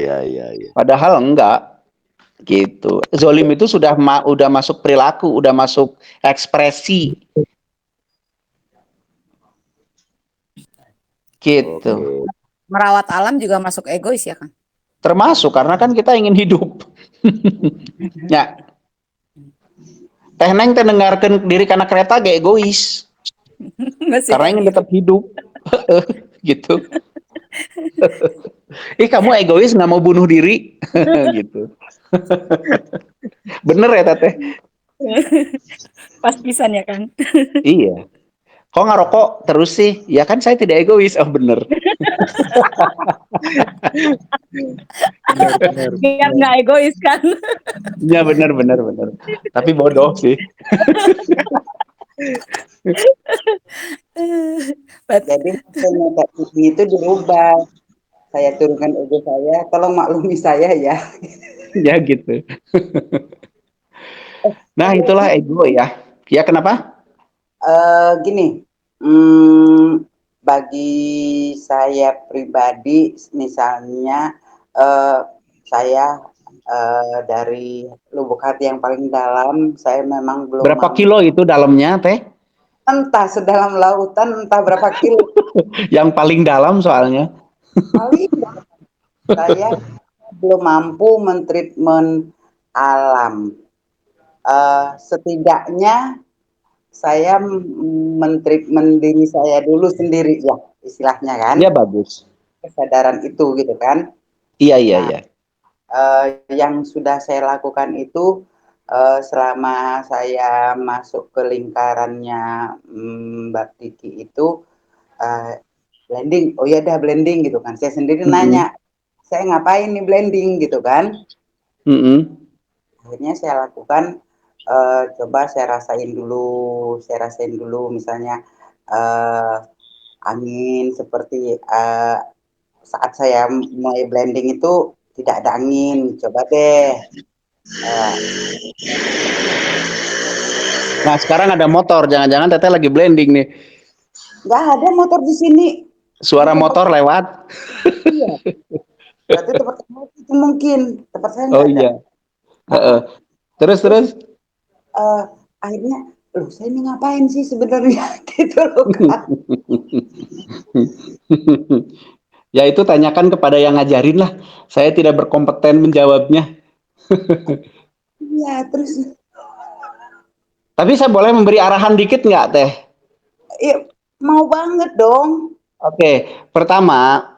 Padahal enggak. Gitu. Zolim itu udah masuk perilaku, udah masuk ekspresi. Gitu. Oke. Merawat alam juga masuk egois ya, Kang? Termasuk karena kan kita ingin hidup. Ya. Teh Neng dengarkan diri karena kereta gak egois. Masih Karena ingin tetap hidup. Gitu. Kamu egois nggak mau bunuh diri. Gitu. Bener ya Teteh? Pas pisan ya, Kang? Iya. Kok ngerokok terus sih? Ya kan saya tidak egois. Oh bener. Biar nggak egois kan? Ya bener. Tapi bodoh sih. Jadi maksudnya Kak Titi itu dirubah. Saya turunkan ego saya, tolong maklumi saya ya. Ya gitu. Nah itulah ego ya. Ya kenapa? Gini, bagi saya pribadi, misalnya saya dari lubuk hati yang paling dalam, saya memang belum Berapa kilo itu dalamnya Teh? entah sedalam lautan, entah berapa kilo. Yang paling dalam soalnya. Paling saya belum mampu mentreatment alam. Setidaknya saya mentreatment diri saya dulu sendiri ya, istilahnya kan. Ya bagus. Kesadaran itu gitu kan. Iya. Yang sudah saya lakukan itu selama saya masuk ke lingkarannya Mbak Titi itu blending. Oh ya dah blending gitu kan. Saya sendiri nanya, saya ngapain nih blending gitu kan. Akhirnya saya lakukan, coba saya rasain dulu misalnya angin seperti saat saya mulai blending itu tidak ada angin, coba deh. Nah sekarang ada motor, jangan-jangan Teteh lagi blending nih. Nggak ada motor di sini. Suara motor lewat. Iya. Berarti tempat saya itu mungkin tempat saya Oh nggak ada. iya. Terus. Akhirnya, loh saya ini ngapain sih sebenarnya gitu loh Kak. Ya itu tanyakan kepada yang ngajarin lah. Saya tidak berkompeten menjawabnya. Iya terus. Tapi saya boleh memberi arahan dikit nggak Teh? Iya mau banget dong. Oke, pertama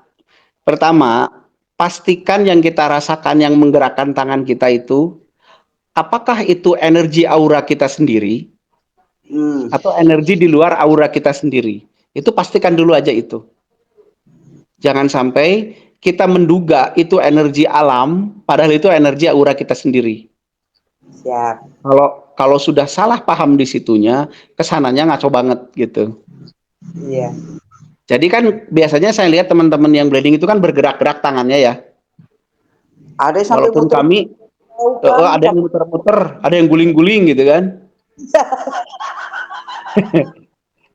pastikan yang kita rasakan yang menggerakkan tangan kita itu, apakah itu energi aura kita sendiri atau energi di luar aura kita sendiri? Itu pastikan dulu aja itu. Jangan sampai kita menduga itu energi alam, padahal itu energi aura kita sendiri. Siap. Kalau sudah salah paham di situnya, kesananya ngaco banget gitu. Iya. Jadi kan biasanya saya lihat teman-teman yang blending itu kan bergerak-gerak tangannya ya. Ada yang sampai Walaupun muter kami Kang, ada yang muter-muter, ada yang guling-guling gitu kan.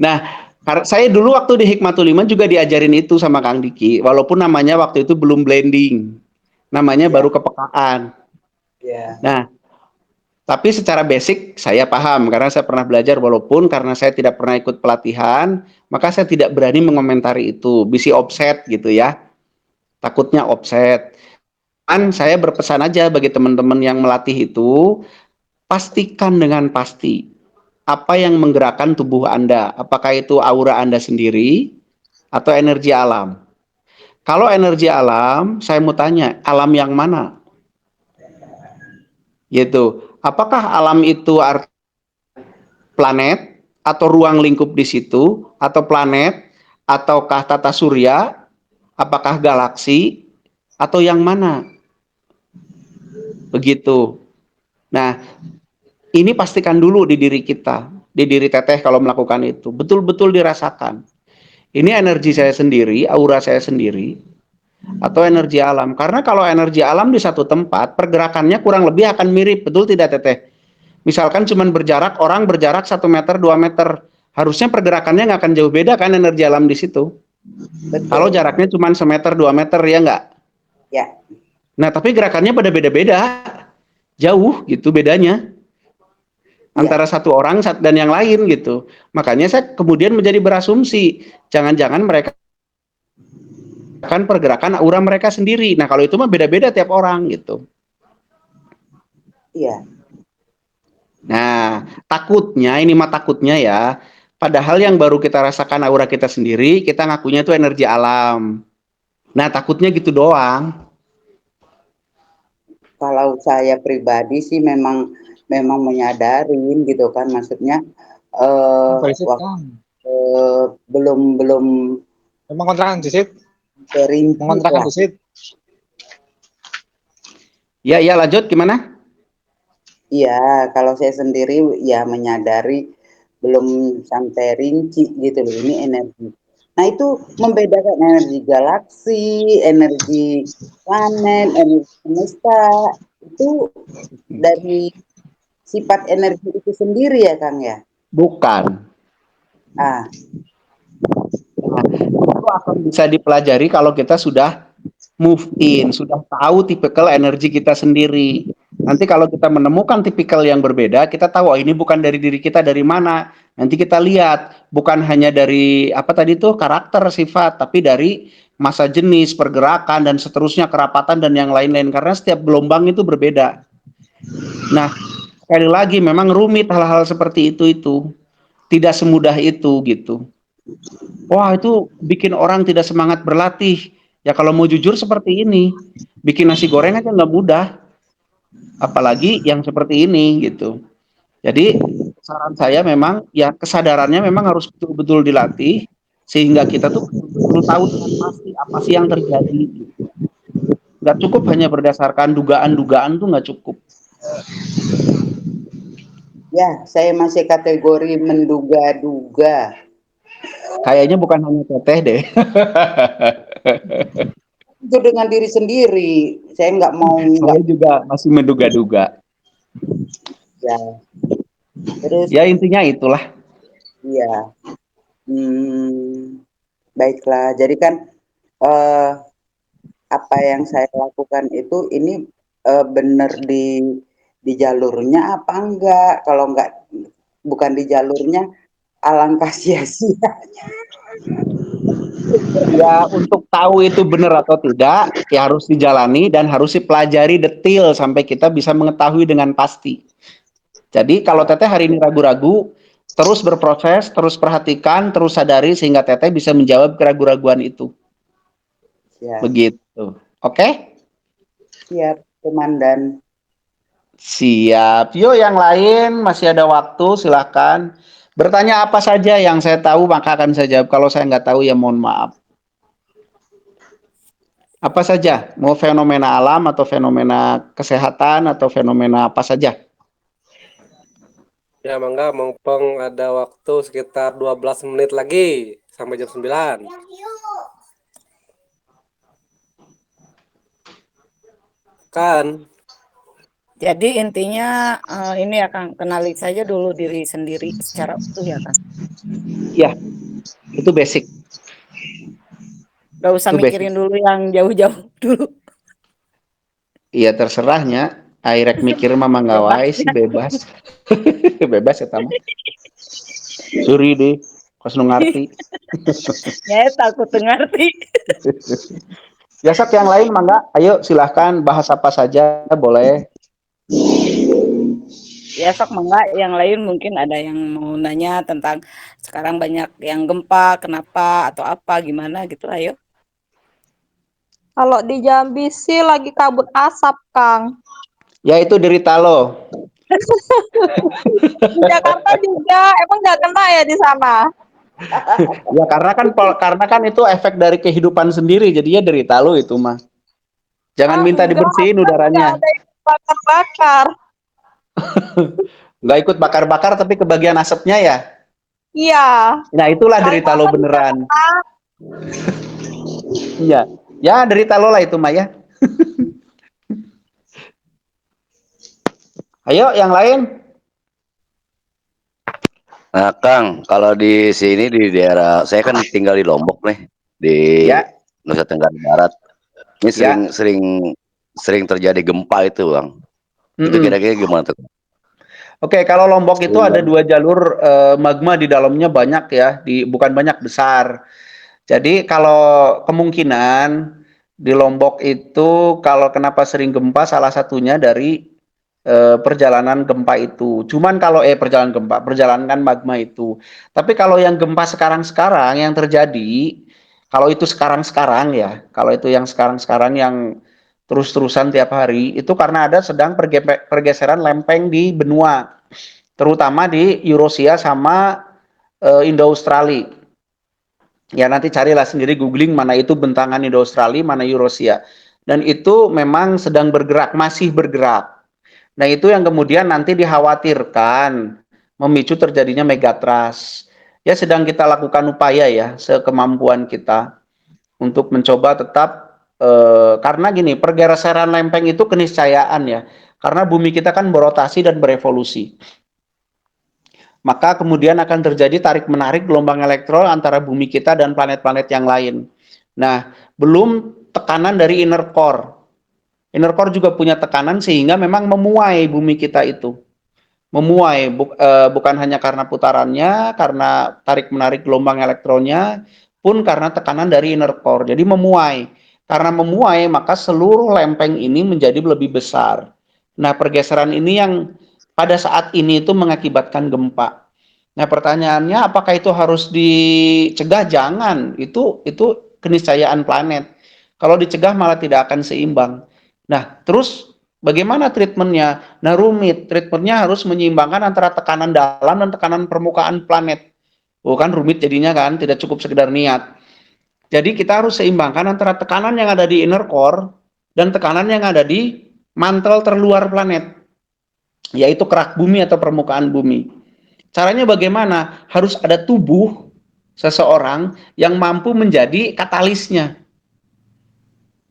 Nah, saya dulu waktu di Hikmatul Iman juga diajarin itu sama Kang Diki, walaupun namanya waktu itu belum blending, namanya baru kepekaan. Nah, tapi secara basic saya paham karena saya pernah belajar, walaupun karena saya tidak pernah ikut pelatihan, maka saya tidak berani mengomentari itu, bisi offset gitu ya, takutnya offset. Kan saya berpesan aja bagi teman-teman yang melatih itu, pastikan dengan pasti apa yang menggerakkan tubuh Anda, apakah itu aura Anda sendiri atau energi alam. Kalau energi alam, saya mau tanya, alam yang mana? Gitu. Apakah alam itu planet atau ruang lingkup di situ, atau planet, ataukah tata surya, apakah galaksi, atau yang mana? Begitu. Nah, ini pastikan dulu di diri kita, di diri Teteh kalau melakukan itu, betul-betul dirasakan. Ini energi saya sendiri, aura saya sendiri, atau energi alam. Karena kalau energi alam di satu tempat, pergerakannya kurang lebih akan mirip, betul tidak Teteh? Misalkan cuman berjarak, orang berjarak 1 meter, 2 meter, harusnya pergerakannya nggak akan jauh beda kan energi alam di situ. Betul. Kalau jaraknya cuma 1 meter, 2 meter, ya nggak? Ya. Nah, tapi gerakannya pada beda-beda, jauh gitu bedanya antara satu orang dan yang lain gitu. Makanya saya kemudian menjadi berasumsi, jangan-jangan mereka akan pergerakan aura mereka sendiri. Nah, kalau itu mah beda-beda tiap orang gitu. Iya. Nah, takutnya, ini mah takutnya ya, padahal yang baru kita rasakan aura kita sendiri, kita ngakunya itu energi alam. Nah, takutnya gitu doang. Kalau saya pribadi sih memang menyadarin gitu kan, maksudnya belum memang kontrakan disit mengontrakan disit. Ya, lanjut gimana? Iya, kalau saya sendiri ya menyadari belum sampai rinci gitu loh, ini energi. Nah, itu membedakan energi galaksi, energi planet, energi semesta, itu dari sifat energi itu sendiri ya, Kang ya? Bukan. Ah. Nah, itu akan bisa dipelajari kalau kita sudah move in, sudah tahu tipikal energi kita sendiri. Nanti kalau kita menemukan tipikal yang berbeda, kita tahu oh, ini bukan dari diri kita, dari mana. Nanti kita lihat, bukan hanya dari apa tadi tuh karakter, sifat, tapi dari masa jenis, pergerakan, dan seterusnya, kerapatan, dan yang lain-lain. Karena setiap gelombang itu berbeda. Nah, sekali lagi memang rumit hal-hal seperti itu. Tidak semudah itu gitu. Wah, itu bikin orang tidak semangat berlatih. Ya kalau mau jujur seperti ini, bikin nasi goreng aja nggak mudah. Apalagi yang seperti ini gitu. Jadi saran saya memang ya kesadarannya memang harus betul-betul dilatih sehingga kita tuh betul-betul tahu dengan pasti apa sih yang terjadi. Gitu. Nggak cukup hanya berdasarkan dugaan-dugaan tuh nggak cukup. Ya, saya masih kategori menduga-duga. Kayaknya bukan hanya Teteh deh. Itu dengan diri sendiri. Saya nggak mau. Saya juga masih menduga-duga. Ya. Terus. Ya intinya itulah. Iya. Baiklah. Jadi kan apa yang saya lakukan itu ini benar di jalurnya apa enggak? Kalau enggak bukan di jalurnya, alangkah sia-sianya. Ya untuk tahu itu benar atau tidak ya harus dijalani dan harus dipelajari detail sampai kita bisa mengetahui dengan pasti. Jadi kalau Teteh hari ini ragu-ragu, terus berproses, terus perhatikan, terus sadari sehingga Teteh bisa menjawab keraguan-raguan itu. Ya. Begitu. Oke? Siap, Komandan. Siap. Yuk yang lain masih ada waktu, silahkan. Bertanya apa saja yang saya tahu maka akan saya jawab. Kalau saya nggak tahu ya mohon maaf. Apa saja? Mau fenomena alam atau fenomena kesehatan atau fenomena apa saja? Ya, mangga mumpung ada waktu sekitar 12 menit lagi. sampai jam 9. Kan Jadi intinya ini ya Kang, kenali saja dulu diri sendiri secara utuh ya Kang. Ya, itu basic. Gak usah Itu basic. mikirin dulu yang jauh-jauh dulu. Iya terserahnya. Airek mikir mama nggak Bebas wae sih ya. bebas. Bebas ya tamu. Suri deh, kos nu ngarti. Ya takut ngerti. Biasa yang lain mangga, ayo silahkan bahas apa saja boleh. Ya sok mangga yang lain mungkin ada yang mau nanya tentang sekarang banyak yang gempa, kenapa atau apa gimana gitu, ayo. Kalau di Jambi sih lagi kabut asap, Kang. Ya itu derita lo. Di Jakarta juga, emang nggak kena ya di sana? Ya karena kan itu efek dari kehidupan sendiri, jadinya derita lo itu mah. Jangan minta Enggak, dibersihin kan nggak udaranya. ada yang bakar-bakar. Nggak ikut bakar-bakar tapi kebagian asapnya ya. Iya, Nah itulah derita lo Kalimantan juga beneran. kena. Iya, ya derita lo lah itu Maya. Ayo yang lain. Nah, Kang, kalau di sini di daerah saya kan tinggal di Lombok nih, di Ya, Nusa Tenggara Barat. Ini sering ya. sering sering terjadi gempa itu, Bang. Itu Mm-mm. kira-kira gimana tuh? Oke, kalau Lombok itu Sering ada banget. 2 jalur magma di dalamnya banyak ya, bukan banyak besar. Jadi kalau kemungkinan di Lombok itu kalau kenapa sering gempa salah satunya dari perjalanan gempa itu. Cuman kalau perjalanan magma itu. Tapi kalau yang gempa sekarang-sekarang yang terjadi, kalau itu sekarang-sekarang ya, kalau itu yang sekarang-sekarang yang terus-terusan tiap hari, itu karena ada sedang pergeseran lempeng di benua, terutama di Eurasia sama Indo-Australia. Ya nanti carilah sendiri googling mana itu bentangan Indo-Australia, mana Eurasia. Dan itu memang sedang bergerak, masih bergerak. Nah, itu yang kemudian nanti dikhawatirkan memicu terjadinya megatrust. Ya sedang kita lakukan upaya ya sekemampuan kita untuk mencoba tetap karena gini, pergeseran lempeng itu keniscayaan ya. Karena bumi kita kan berotasi dan berevolusi. Maka kemudian akan terjadi tarik-menarik gelombang elektron antara bumi kita dan planet-planet yang lain. Nah, belum tekanan dari inner core. Inner core juga punya tekanan sehingga memang memuai bumi kita itu. Memuai, bukan hanya karena putarannya, karena tarik-menarik gelombang elektronnya, pun karena tekanan dari inner core. Jadi memuai. Karena memuai, maka seluruh lempeng ini menjadi lebih besar. Nah, pergeseran ini yang pada saat ini itu mengakibatkan gempa. Nah, pertanyaannya apakah itu harus dicegah? Jangan. Itu keniscayaan planet. Kalau dicegah malah tidak akan seimbang. Nah, terus bagaimana treatmentnya? Nah, rumit. Treatmentnya harus menyeimbangkan antara tekanan dalam dan tekanan permukaan planet. Bukan rumit jadinya kan, tidak cukup sekedar niat. Jadi kita harus seimbangkan antara tekanan yang ada di inner core dan tekanan yang ada di mantel terluar planet, yaitu kerak bumi atau permukaan bumi. Caranya bagaimana? Harus ada tubuh seseorang yang mampu menjadi katalisnya.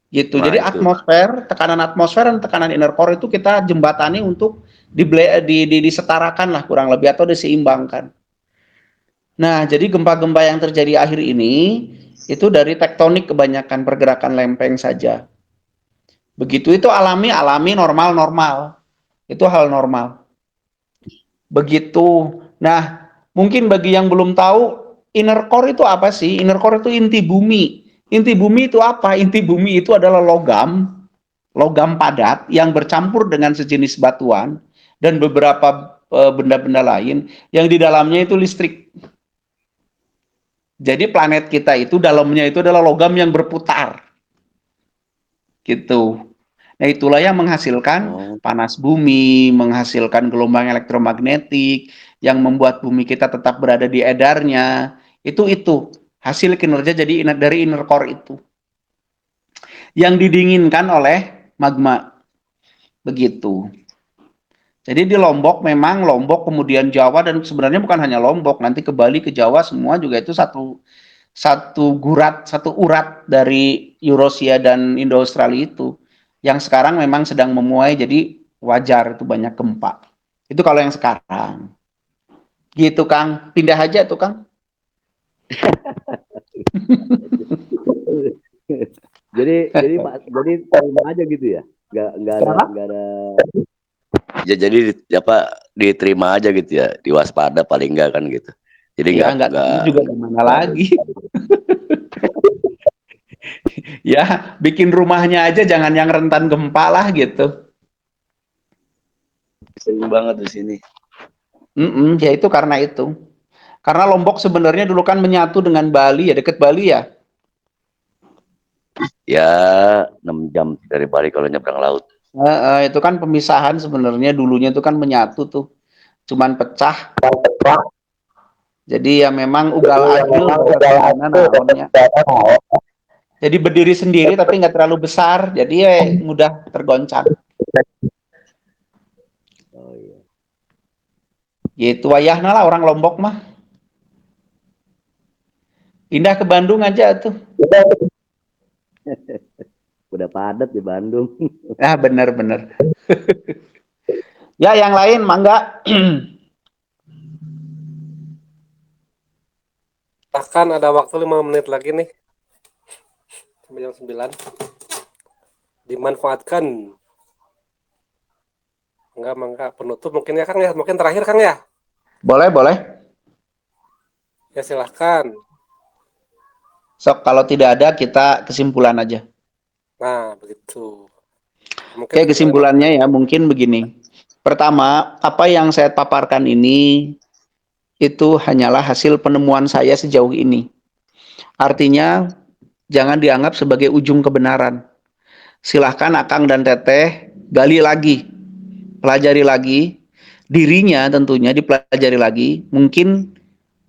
Gitu. Nah, Jadi itu. tekanan atmosfer dan tekanan inner core itu kita jembatani untuk disetarakan lah kurang lebih atau diseimbangkan. Nah, jadi gempa-gempa yang terjadi akhir ini itu dari tektonik kebanyakan pergerakan lempeng saja. Begitu itu alami normal. Itu hal normal. Begitu. Nah, mungkin bagi yang belum tahu inner core itu apa sih? Inner core itu inti bumi. Inti bumi itu apa? Inti bumi itu adalah logam padat yang bercampur dengan sejenis batuan dan beberapa benda-benda lain yang di dalamnya itu listrik. Jadi planet kita itu dalamnya itu adalah logam yang berputar. Gitu. Nah, itulah yang menghasilkan panas bumi, menghasilkan gelombang elektromagnetik yang membuat bumi kita tetap berada di edarnya. Itu hasil kinerja dari inner core itu. Yang didinginkan oleh magma. Begitu. Jadi di Lombok kemudian Jawa dan sebenarnya bukan hanya Lombok, nanti ke Bali, ke Jawa semua juga itu satu urat dari Eurasia dan Indo-Australia itu yang sekarang memang sedang memuai, jadi wajar itu banyak gempa. Itu kalau yang sekarang. Gitu Kang, pindah aja tuh Kang. jadi terima aja gitu ya, nggak ada ya, jadi apa diterima aja gitu ya, diwaspada paling enggak kan gitu, jadi Ya nggak tahu juga gimana lagi. Ya bikin rumahnya aja jangan yang rentan gempa lah gitu. sering banget di sini. Ya itu karena itu. Karena Lombok sebenarnya dulu kan menyatu dengan Bali ya, deket Bali ya. Ya 6 jam dari Bali kalau nyebrang laut. Itu kan pemisahan sebenarnya dulunya itu kan menyatu tuh, cuman pecah. Jadi ya memang ugal agil bahasa naonnya. Jadi berdiri sendiri tapi nggak terlalu besar, jadi ya mudah tergoncang. Oh iya. Gitu wayahna lah orang Lombok mah. Pindah ke Bandung aja tuh. Udah padat di Bandung. Ah bener-bener. Ya yang lain mangga. Bahkan ada waktu 5 menit lagi nih. Sampai jam 9. Dimanfaatkan. Enggak, penutup mungkin ya Kang ya. Mungkin terakhir Kang ya. Boleh, boleh. Ya silahkan. Sok kalau tidak ada kita kesimpulan aja. Nah, begitu. Mungkin Oke, kesimpulannya ya mungkin begini. Pertama, apa yang saya paparkan ini itu hanyalah hasil penemuan saya sejauh ini. Artinya jangan dianggap sebagai ujung kebenaran. Silahkan Akang dan Teteh gali lagi, pelajari lagi, dirinya tentunya dipelajari lagi. Mungkin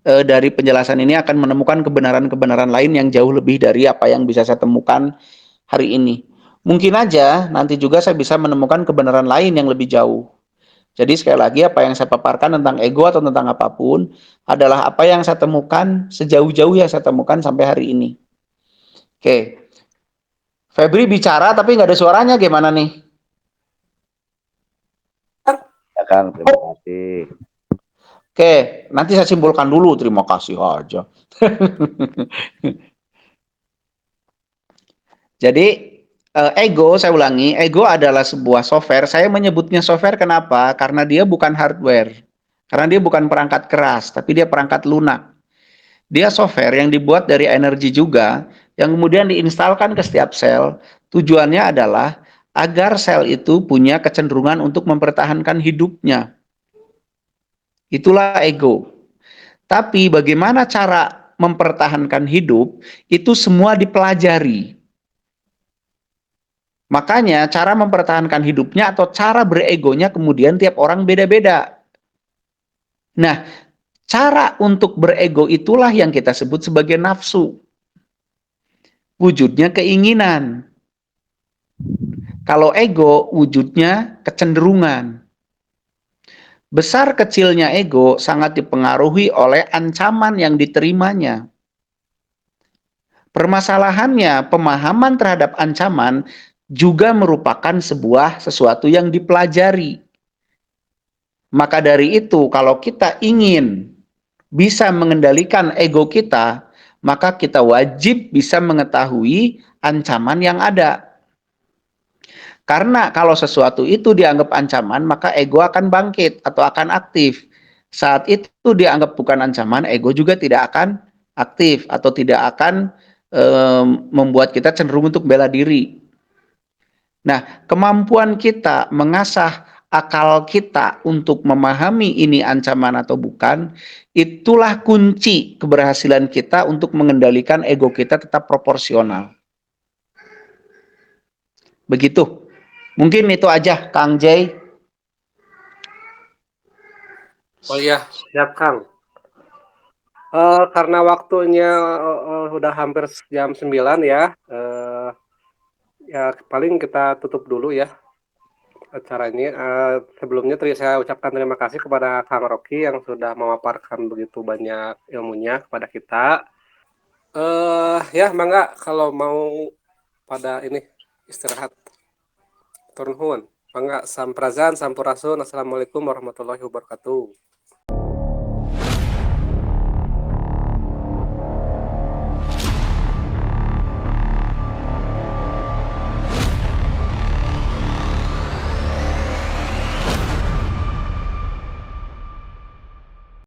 dari penjelasan ini akan menemukan kebenaran-kebenaran lain yang jauh lebih dari apa yang bisa saya temukan hari ini. Mungkin aja nanti juga saya bisa menemukan kebenaran lain yang lebih jauh. Jadi sekali lagi apa yang saya paparkan tentang ego atau tentang apapun adalah apa yang saya temukan sejauh-jauh yang saya temukan sampai hari ini. Oke. Febri bicara tapi nggak ada suaranya gimana nih? Ya Kang, terima kasih. Oke, nanti saya simpulkan dulu. Terima kasih aja. Jadi ego, saya ulangi, ego adalah sebuah software. Saya menyebutnya software kenapa? Karena dia bukan hardware. Karena dia bukan perangkat keras, tapi dia perangkat lunak. Dia software yang dibuat dari energi juga, yang kemudian diinstalkan ke setiap sel. Tujuannya adalah agar sel itu punya kecenderungan untuk mempertahankan hidupnya. Itulah ego. Tapi bagaimana cara mempertahankan hidup, itu semua dipelajari. Makanya cara mempertahankan hidupnya atau cara beregonya kemudian tiap orang beda-beda. Nah, cara untuk berego itulah yang kita sebut sebagai nafsu. Wujudnya keinginan. Kalau ego, wujudnya kecenderungan. Besar kecilnya ego sangat dipengaruhi oleh ancaman yang diterimanya. Permasalahannya, pemahaman terhadap ancaman juga merupakan sesuatu yang dipelajari. Maka dari itu, kalau kita ingin bisa mengendalikan ego kita, maka kita wajib bisa mengetahui ancaman yang ada. Karena kalau sesuatu itu dianggap ancaman, maka ego akan bangkit atau akan aktif. Saat itu dianggap bukan ancaman, ego juga tidak akan aktif atau tidak akan membuat kita cenderung untuk bela diri. Nah, kemampuan kita mengasah akal kita untuk memahami ini ancaman atau bukan, itulah kunci keberhasilan kita untuk mengendalikan ego kita tetap proporsional. Begitu. Mungkin itu aja, Kang Jay. Oh iya, siap Kang. Karena waktunya udah hampir jam 9 ya. Ya paling kita tutup dulu ya acara ini. Sebelumnya saya ucapkan terima kasih kepada Kang Rocky yang sudah memaparkan begitu banyak ilmunya kepada kita. Ya mangga kalau mau pada ini istirahat. Turun nuhun. Mangga samprazan, sampurasun. Assalamualaikum warahmatullahi wabarakatuh.